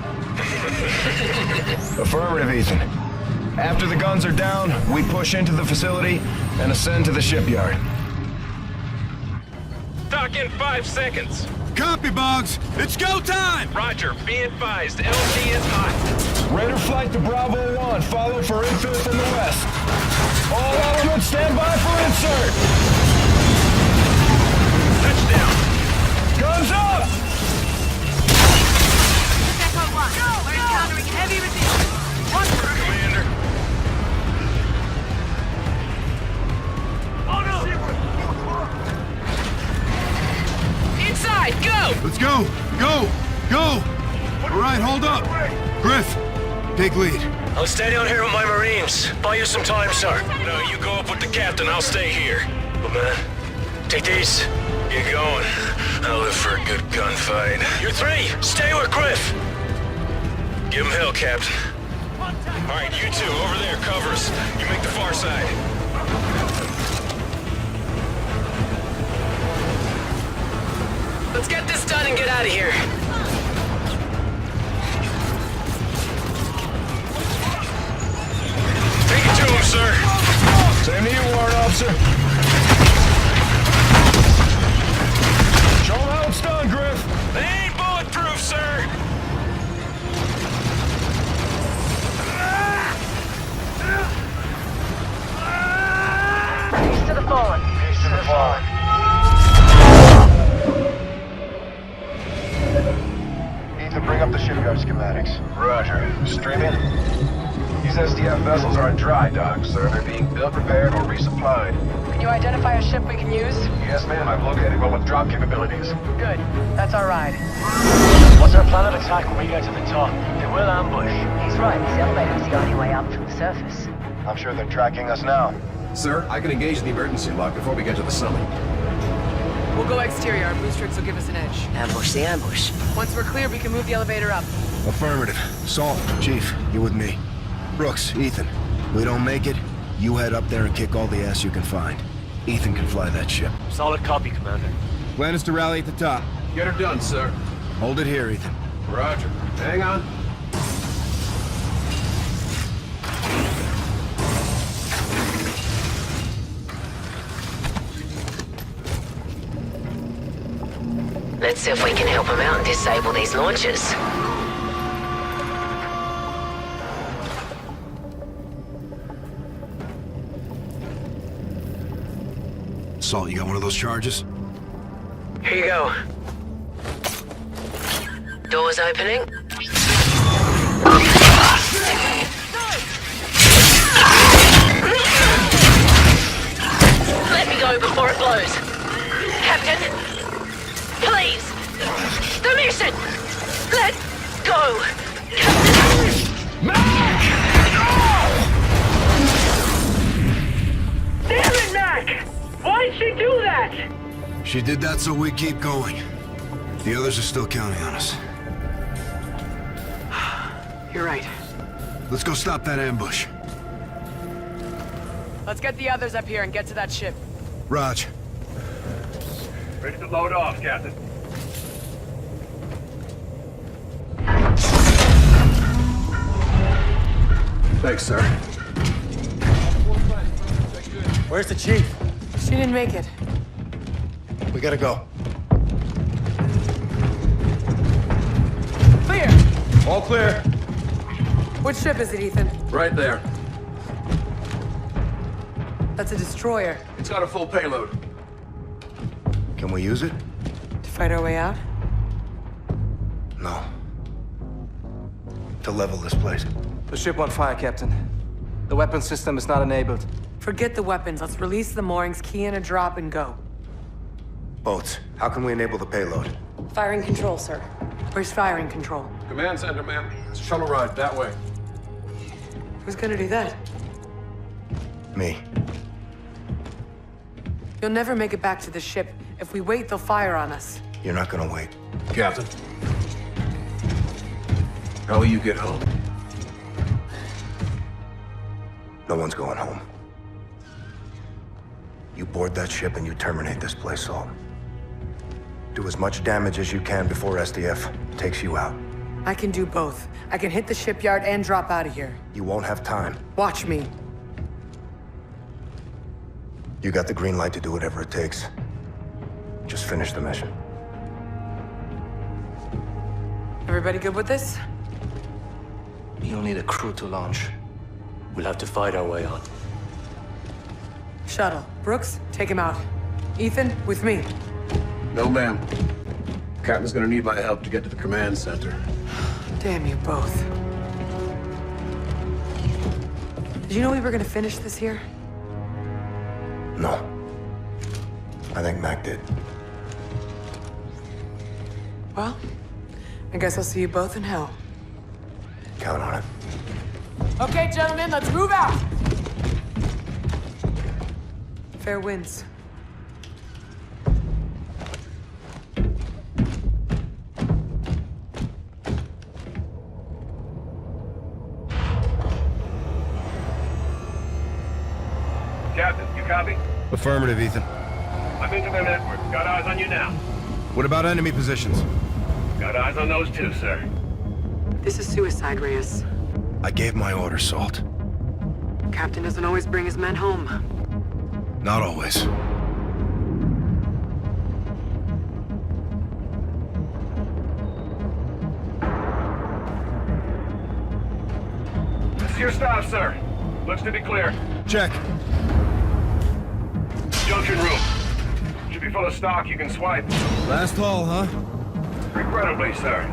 [SPEAKER 5] Affirmative, Ethan. After the guns are down, we push into the facility and ascend to the shipyard.
[SPEAKER 16] Dock in 5 seconds.
[SPEAKER 5] Copy, Boggs. It's go time!
[SPEAKER 16] Roger, be advised, LT is hot.
[SPEAKER 5] Raider flight to Bravo 1, follow for infill from the west. All elements stand by for insert!
[SPEAKER 16] Touchdown!
[SPEAKER 5] Guns up!
[SPEAKER 15] Echo 1, we're encountering heavy resistance. Watch for
[SPEAKER 16] Commander. Oh no!
[SPEAKER 15] inside, go!
[SPEAKER 5] Let's go! Go! Go! All right, hold up. Griff, take lead.
[SPEAKER 13] I'll stay down here with my Marines. Buy you some time, sir. No, you go up with the captain. I'll stay here. But man, take these. Get going. I'll live for a good gunfight. You 3, stay with Griff. Give him hell, Captain. All right, you 2, over there, cover us. You make the far side.
[SPEAKER 6] Let's get this done and get out of here.
[SPEAKER 13] Take it to him, sir.
[SPEAKER 5] Same to you, Warrant Officer. Show him how it's done, Griff.
[SPEAKER 13] They ain't bulletproof, sir.
[SPEAKER 18] Peace to the fallen.
[SPEAKER 22] Peace to the fallen.
[SPEAKER 1] Ethan, bring up the shipyard schematics.
[SPEAKER 22] Roger. Stream in. These SDF vessels are in dry dock, sir. They're being built, repaired, or resupplied.
[SPEAKER 6] Can you identify a ship we can use?
[SPEAKER 22] Yes, ma'am. I've located one with drop capabilities.
[SPEAKER 6] Good. That's our ride.
[SPEAKER 13] What's our plan of attack when we get to the top? They will ambush.
[SPEAKER 18] He's right. This elevator is the only way up from the surface.
[SPEAKER 1] I'm sure they're tracking us now.
[SPEAKER 22] Sir, I can engage the emergency lock before we get to the summit.
[SPEAKER 6] We'll go exterior. Our boostrix will give us an edge.
[SPEAKER 18] Ambush the ambush.
[SPEAKER 6] Once we're clear, we can move the elevator up.
[SPEAKER 5] Affirmative. Salt, Chief, you with me. Brooks, Ethan, we don't make it, you head up there and kick all the ass you can find. Ethan can fly that ship.
[SPEAKER 13] Solid copy, Commander.
[SPEAKER 5] Plan is to rally at the top.
[SPEAKER 22] Get her done, sir.
[SPEAKER 5] Hold it here, Ethan.
[SPEAKER 22] Roger. Hang on.
[SPEAKER 18] Let's see if we can help him out and disable these launchers.
[SPEAKER 5] Salt, you got one of those charges?
[SPEAKER 18] Here you go. Doors opening. Let me go before it blows. Captain, please. The mission. Let go. Captain. Mac!
[SPEAKER 13] Damn it, Mac! Why'd she do that?
[SPEAKER 5] She did that so we keep going. The others are still counting on us.
[SPEAKER 6] You're right.
[SPEAKER 5] Let's go stop that ambush.
[SPEAKER 6] Let's get the others up here and get to that ship.
[SPEAKER 5] Raj.
[SPEAKER 16] Ready to load off, Captain.
[SPEAKER 22] Thanks, sir.
[SPEAKER 13] Where's the chief?
[SPEAKER 6] She didn't make it.
[SPEAKER 1] We gotta go.
[SPEAKER 6] Clear!
[SPEAKER 22] All clear.
[SPEAKER 6] Which ship is it, Ethan?
[SPEAKER 22] Right there.
[SPEAKER 6] That's a destroyer.
[SPEAKER 22] It's got a full payload.
[SPEAKER 1] Can we use it?
[SPEAKER 6] To fight our way out?
[SPEAKER 1] No. to level this place?
[SPEAKER 20] The ship won't fire, Captain. The weapon system is not enabled.
[SPEAKER 6] Forget the weapons. Let's release the moorings, key in a drop, and go.
[SPEAKER 1] Boats. How can we enable the payload?
[SPEAKER 6] Firing control, sir. Where's firing control?
[SPEAKER 7] Command center, ma'am. It's a shuttle ride that way.
[SPEAKER 6] Who's gonna do that?
[SPEAKER 1] Me.
[SPEAKER 6] You'll never make it back to the ship. If we wait, they'll fire on us.
[SPEAKER 1] You're not gonna wait.
[SPEAKER 7] Captain. How will you get home?
[SPEAKER 1] No one's going home. You board that ship and you terminate this place, Salt. Do as much damage as you can before SDF takes you out.
[SPEAKER 6] I can do both. I can hit the shipyard and drop out of here.
[SPEAKER 1] You won't have time.
[SPEAKER 6] Watch me.
[SPEAKER 1] You got the green light to do whatever it takes. Just finish the mission.
[SPEAKER 6] Everybody good with this?
[SPEAKER 20] You'll need a crew to launch. We'll have to fight our way on.
[SPEAKER 6] Shuttle. Brooks, take him out. Ethan, with me.
[SPEAKER 7] No, ma'am. Captain's gonna need my help to get to the command center.
[SPEAKER 6] Damn you both. Did you know we were gonna finish this here?
[SPEAKER 1] No. I think Mac did.
[SPEAKER 6] Well, I guess I'll see you both in hell.
[SPEAKER 1] Count on it.
[SPEAKER 6] Okay, gentlemen, let's move out! Fair winds.
[SPEAKER 16] Captain, you copy?
[SPEAKER 4] Affirmative, Ethan.
[SPEAKER 16] I'm into their network. Got eyes on you now.
[SPEAKER 4] What about enemy positions?
[SPEAKER 16] Got eyes on those too, sir.
[SPEAKER 6] This is suicide, Reyes.
[SPEAKER 4] I gave my order, Salt.
[SPEAKER 6] Captain doesn't always bring his men home.
[SPEAKER 4] Not always.
[SPEAKER 16] This is your stop, sir. Looks to be clear.
[SPEAKER 4] Check.
[SPEAKER 16] Junction room. Should be full of stock you can swipe.
[SPEAKER 4] Last haul, huh?
[SPEAKER 16] Regrettably, sir.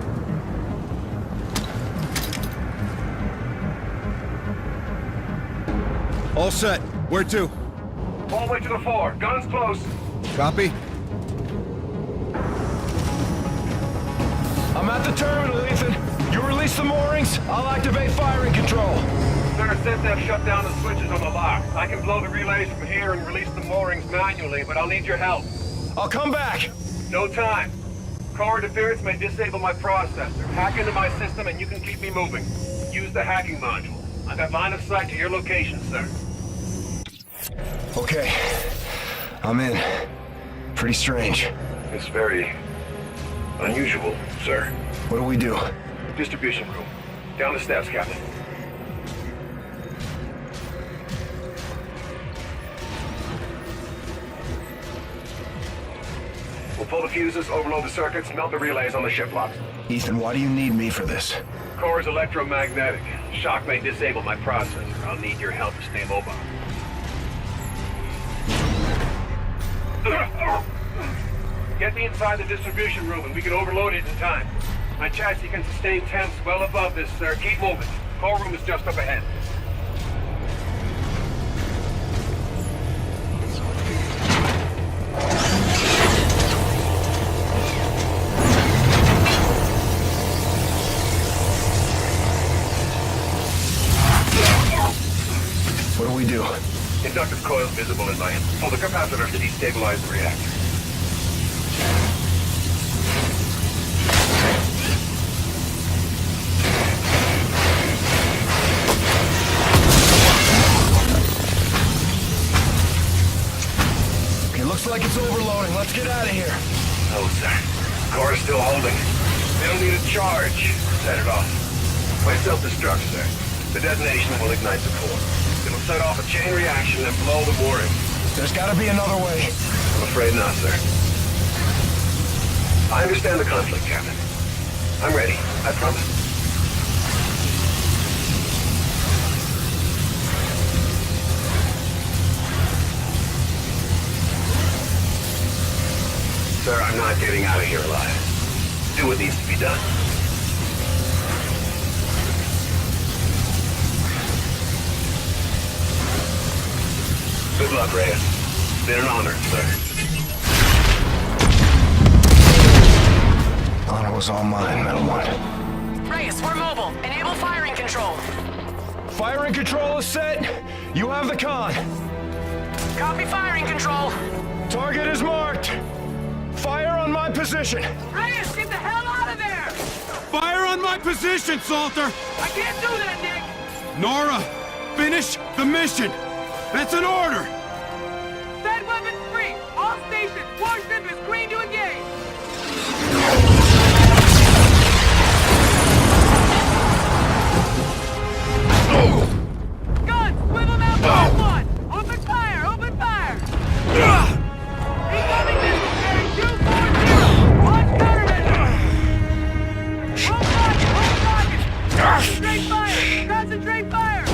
[SPEAKER 4] All set. Where to?
[SPEAKER 16] All the way to the fore. Guns close.
[SPEAKER 4] Copy.
[SPEAKER 5] I'm at the terminal, Ethan. You release the moorings, I'll activate firing control.
[SPEAKER 16] Sir, SETDEF shut down the switches on the lock. I can blow the relays from here and release the moorings manually, but I'll need your help.
[SPEAKER 5] I'll come back.
[SPEAKER 16] No time. Core interference may disable my processor. Hack into my system and you can keep me moving. Use the hacking module. I got line of sight to your location, sir.
[SPEAKER 5] Okay. I'm in. Pretty strange.
[SPEAKER 16] It's very unusual, sir.
[SPEAKER 5] What do we do?
[SPEAKER 16] Distribution room. Down the steps, Captain. We'll pull the fuses, overload the circuits, melt the relays on the ship locks.
[SPEAKER 5] Ethan, why do you need me for this?
[SPEAKER 16] Core is electromagnetic. Shock may disable my processor. I'll need your help to stay mobile. Get me inside the distribution room and we can overload it in time. My chassis can sustain temps well above this, sir. Keep moving. Core room is just up ahead.
[SPEAKER 5] What do we do?
[SPEAKER 16] Inductive coils visible in line. Pull the capacitor to destabilize the reactor.
[SPEAKER 5] Okay, looks like it's overloading. Let's get out of here.
[SPEAKER 16] No, sir. Core is still holding. They don't need a charge. Set it off. By self-destruct, sir. The detonation will ignite the core. It'll set off a chain reaction and blow the mooring.
[SPEAKER 5] There's gotta be another way.
[SPEAKER 16] I'm afraid not, sir. I understand the conflict, Captain. I'm ready. I promise. Sir, I'm not getting out of here alive. Do what needs to be done.
[SPEAKER 21] Good luck, Reyes. Been an honor, sir.
[SPEAKER 5] Honor was all mine, Metal One.
[SPEAKER 19] Reyes, we're mobile. Enable firing control.
[SPEAKER 5] Firing control is set. You have the con.
[SPEAKER 19] Copy firing control.
[SPEAKER 5] Target is marked. Fire on my position.
[SPEAKER 19] Reyes, get the hell out of there!
[SPEAKER 10] Fire on my position, Salter!
[SPEAKER 19] I can't do that, Nick!
[SPEAKER 10] Nora, finish the mission! That's an order!
[SPEAKER 19] Set weapons free! All stations, warship is green to engage! Guns, swivel mount class 1! Open fire, open fire! Incoming missile carrier 240! Launch countermeasure! Hold target! Concentrate fire! Concentrate fire!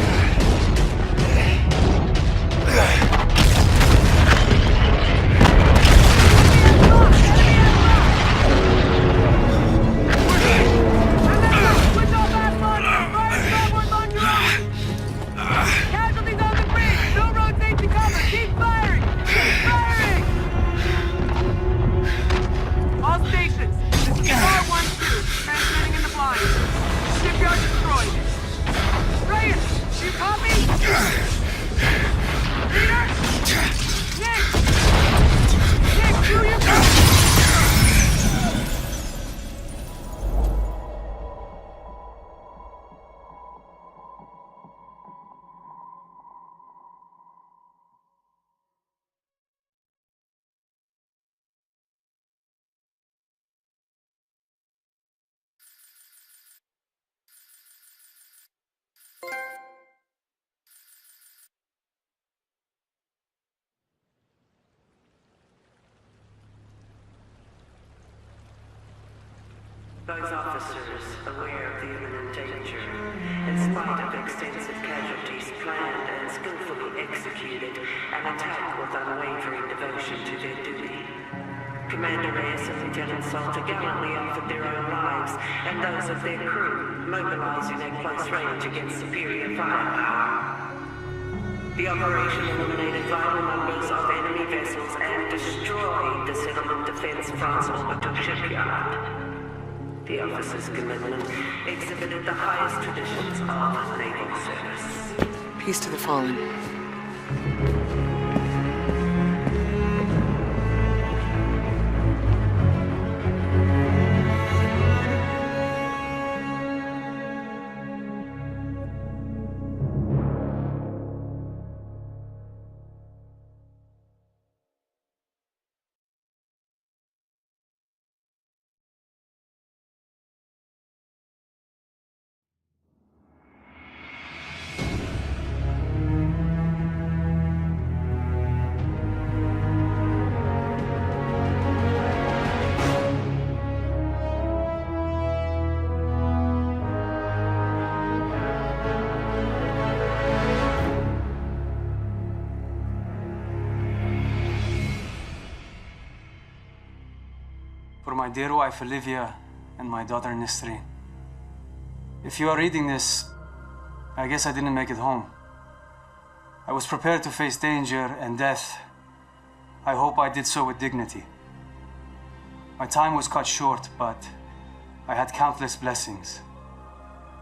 [SPEAKER 19] Casualties on the bridge! No road safety cover! Keep firing! Keep firing! All stations, this is R12, transmitting in the blind. Shipyard destroyed. Reyes, do you copy? Peter? Nick, do you copy?
[SPEAKER 14] Those officers, aware of the imminent danger, in spite of extensive casualties, planned and skillfully executed an attack with unwavering devotion to their duty. Commander Reyes and Lieutenant Salter gallantly offered their own lives and those of their crew, mobilizing at close range against superior firepower. The operation eliminated vital numbers of enemy vessels and destroyed the settlement defense France orbital shipyard. The officer's commitment exhibited the highest traditions of naval service.
[SPEAKER 6] Peace to the fallen.
[SPEAKER 17] For my dear wife Olivia and my daughter Nisreen. If you are reading this, I guess I didn't make it home. I was prepared to face danger and death. I hope I did so with dignity. My time was cut short, but I had countless blessings.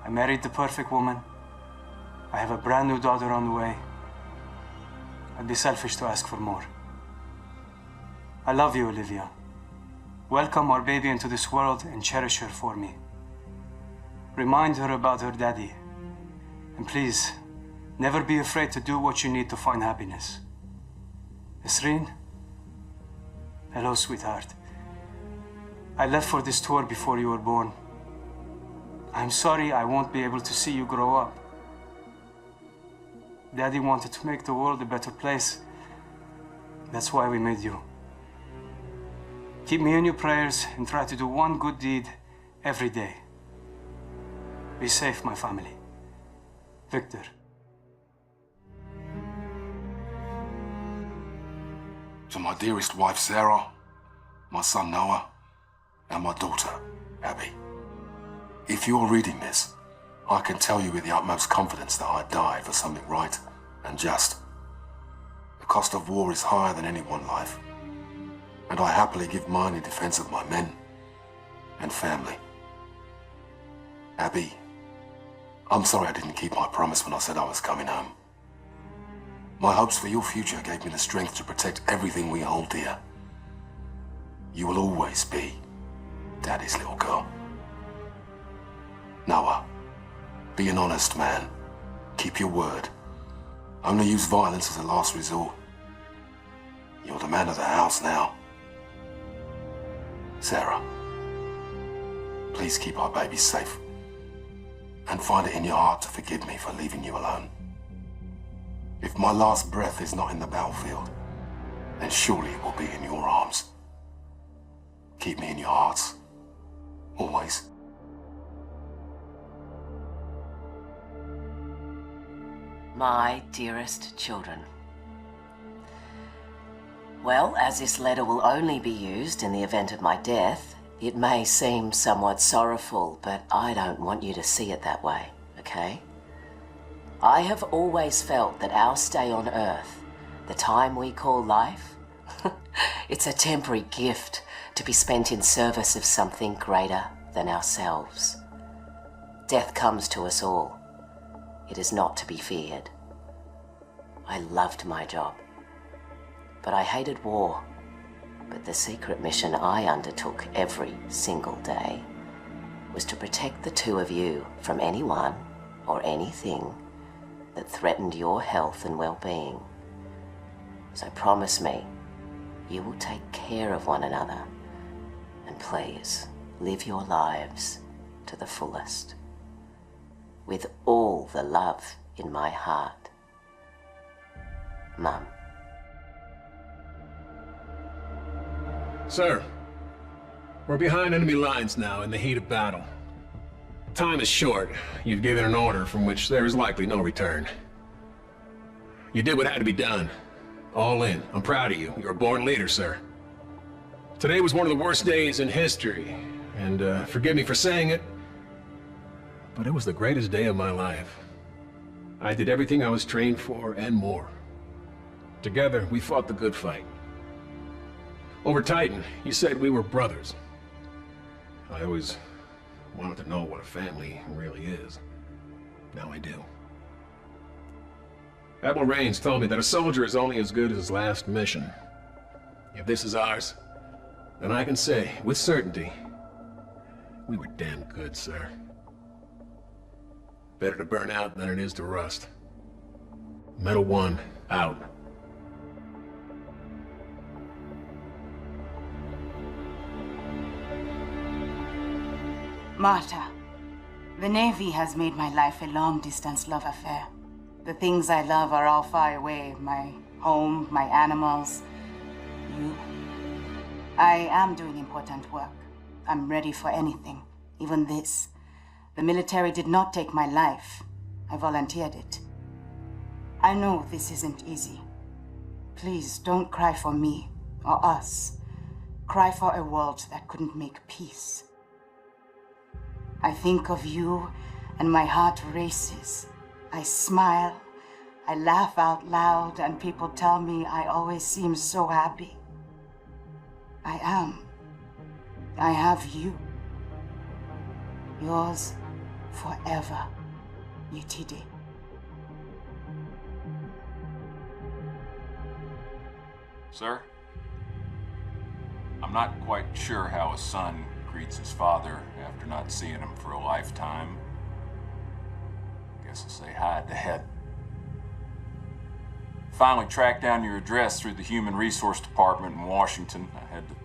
[SPEAKER 17] I married the perfect woman. I have a brand new daughter on the way. I'd be selfish to ask for more. I love you, Olivia. Welcome our baby into this world and cherish her for me. Remind her about her daddy. And please, never be afraid to do what you need to find happiness. Nisreen? Hello, sweetheart. I left for this tour before you were born. I'm sorry I won't be able to see you grow up. Daddy wanted to make the world a better place. That's why we made you. Keep me in your prayers and try to do one good deed every day. Be safe, my family. Victor.
[SPEAKER 23] To my dearest wife, Sarah, my son, Noah, and my daughter, Abby. If you're reading this, I can tell you with the utmost confidence that I die for something right and just. cost of war is higher than any one life, and I happily give mine in defense of my men and family. Abby, I'm sorry I didn't keep my promise when I said I was coming home. My hopes for your future gave me the strength to protect everything we hold dear. You will always be Daddy's little girl. Noah, be an honest man. Keep your word. Only use violence as a last resort. You're the man of the house now. Sarah, please keep our baby safe. And find it in your heart to forgive me for leaving you alone. If my last breath is not in the battlefield, then surely it will be in your arms. Keep me in your hearts. Always.
[SPEAKER 18] My dearest children. Well, as this letter will only be used in the event of my death, it may seem somewhat sorrowful, but I don't want you to see it that way, okay? I have always felt that our stay on Earth, the time we call life, it's a temporary gift to be spent in service of something greater than ourselves. Death comes to us all. It is not to be feared. I loved my job, but I hated war. But the secret mission I undertook every single day was to protect the two of you from anyone or anything that threatened your health and well-being. So promise me you will take care of one another, and please live your lives to the fullest, with all the love in my heart. Mum.
[SPEAKER 7] Sir, we're behind enemy lines now in the heat of battle. Time is short. You've given an order from which there is likely no return. You did what had to be done. All in. I'm proud of you. You're a born leader, sir. Today was one of the worst days in history, and forgive me for saying it, but it was the greatest day of my life. I did everything I was trained for and more. Together, we fought the good fight. Over Titan, you said we were brothers. I always wanted to know what a family really is. Now I do. Admiral Raines told me that a soldier is only as good as his last mission. If this is ours, then I can say, with certainty, we were damn good, sir. Better to burn out than it is to rust. Metal One, out.
[SPEAKER 2] Marta, the Navy has made my life a long-distance love affair. The things I love are all far away. My home, my animals, you. I am doing important work. I'm ready for anything, even this. The military did not take my life. I volunteered it. I know this isn't easy. Please don't cry for me or us. Cry for a world that couldn't make peace. I think of you and my heart races. I smile, I laugh out loud, and people tell me I always seem so happy. I am. I have you. Yours forever, Yetide.
[SPEAKER 8] Sir, I'm not quite sure how a son greets his father after not seeing him for a lifetime. Guess I'll say hi, Dad. Finally tracked down your address through the Human Resource Department in Washington. I had to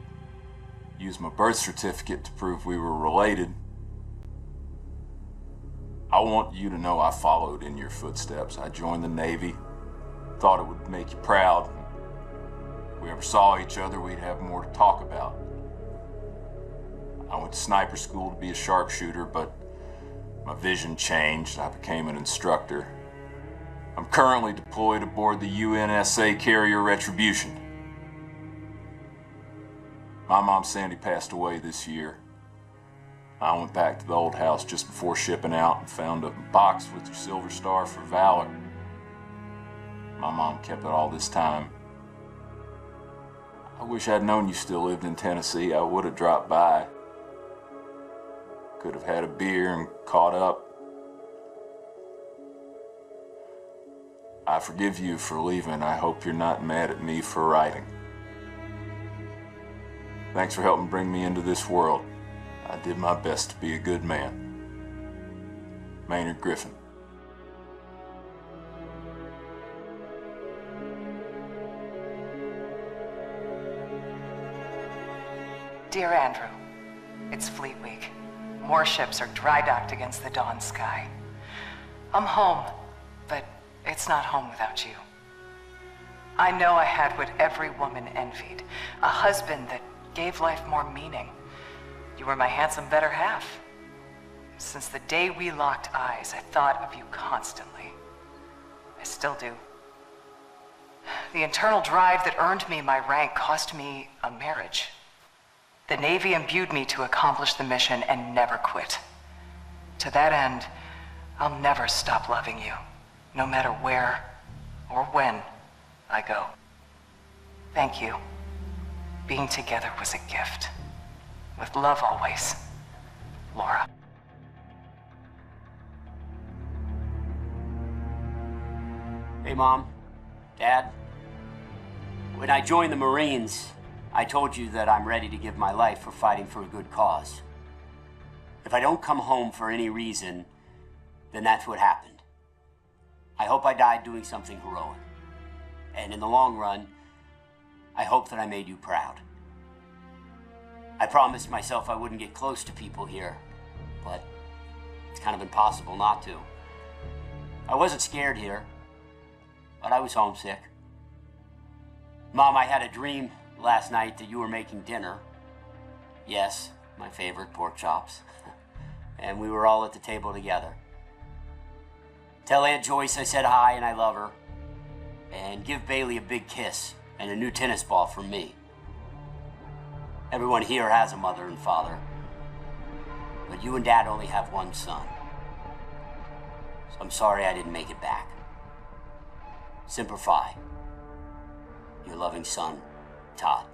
[SPEAKER 8] use my birth certificate to prove we were related. I want you to know I followed in your footsteps. I joined the Navy. Thought it would make you proud. If we ever saw each other, we'd have more to talk about. I went to sniper school to be a sharpshooter, but my vision changed. I became an instructor. I'm currently deployed aboard the UNSA carrier Retribution. My mom Sandy passed away this year. I went back to the old house just before shipping out and found a box with your Silver Star for Valor. My mom kept it all this time. I wish I'd known you still lived in Tennessee. I would have dropped by. Could have had a beer and caught up. I forgive you for leaving. I hope you're not mad at me for writing. Thanks for helping bring me into this world. I did my best to be a good man. Maynard Griffin.
[SPEAKER 2] Dear Andrew, it's Fleet Week. More ships are dry docked against the dawn sky. I'm home, but it's not home without you. I know I had what every woman envied, a husband that gave life more meaning. You were my handsome better half. Since the day we locked eyes, I thought of you constantly. I still do. The internal drive that earned me my rank cost me a marriage. The Navy imbued me to accomplish the mission and never quit. To that end, I'll never stop loving you, no matter where or when I go. Thank you. Being together was a gift. With love always, Laura.
[SPEAKER 3] Hey, Mom, Dad. When I joined the Marines, I told you that I'm ready to give my life for fighting for a good cause. If I don't come home for any reason, then that's what happened. I hope I died doing something heroic. And in the long run, I hope that I made you proud. I promised myself I wouldn't get close to people here, but it's kind of impossible not to. I wasn't scared here, but I was homesick. Mom, I had a dream last night that you were making dinner. Yes, my favorite pork chops. And we were all at the table together. Tell Aunt Joyce I said hi and I love her. And give Bailey a big kiss and a new tennis ball from me. Everyone here has a mother and father, but you and Dad only have one son. So I'm sorry I didn't make it back. Semper Fi. Your loving son, Todd.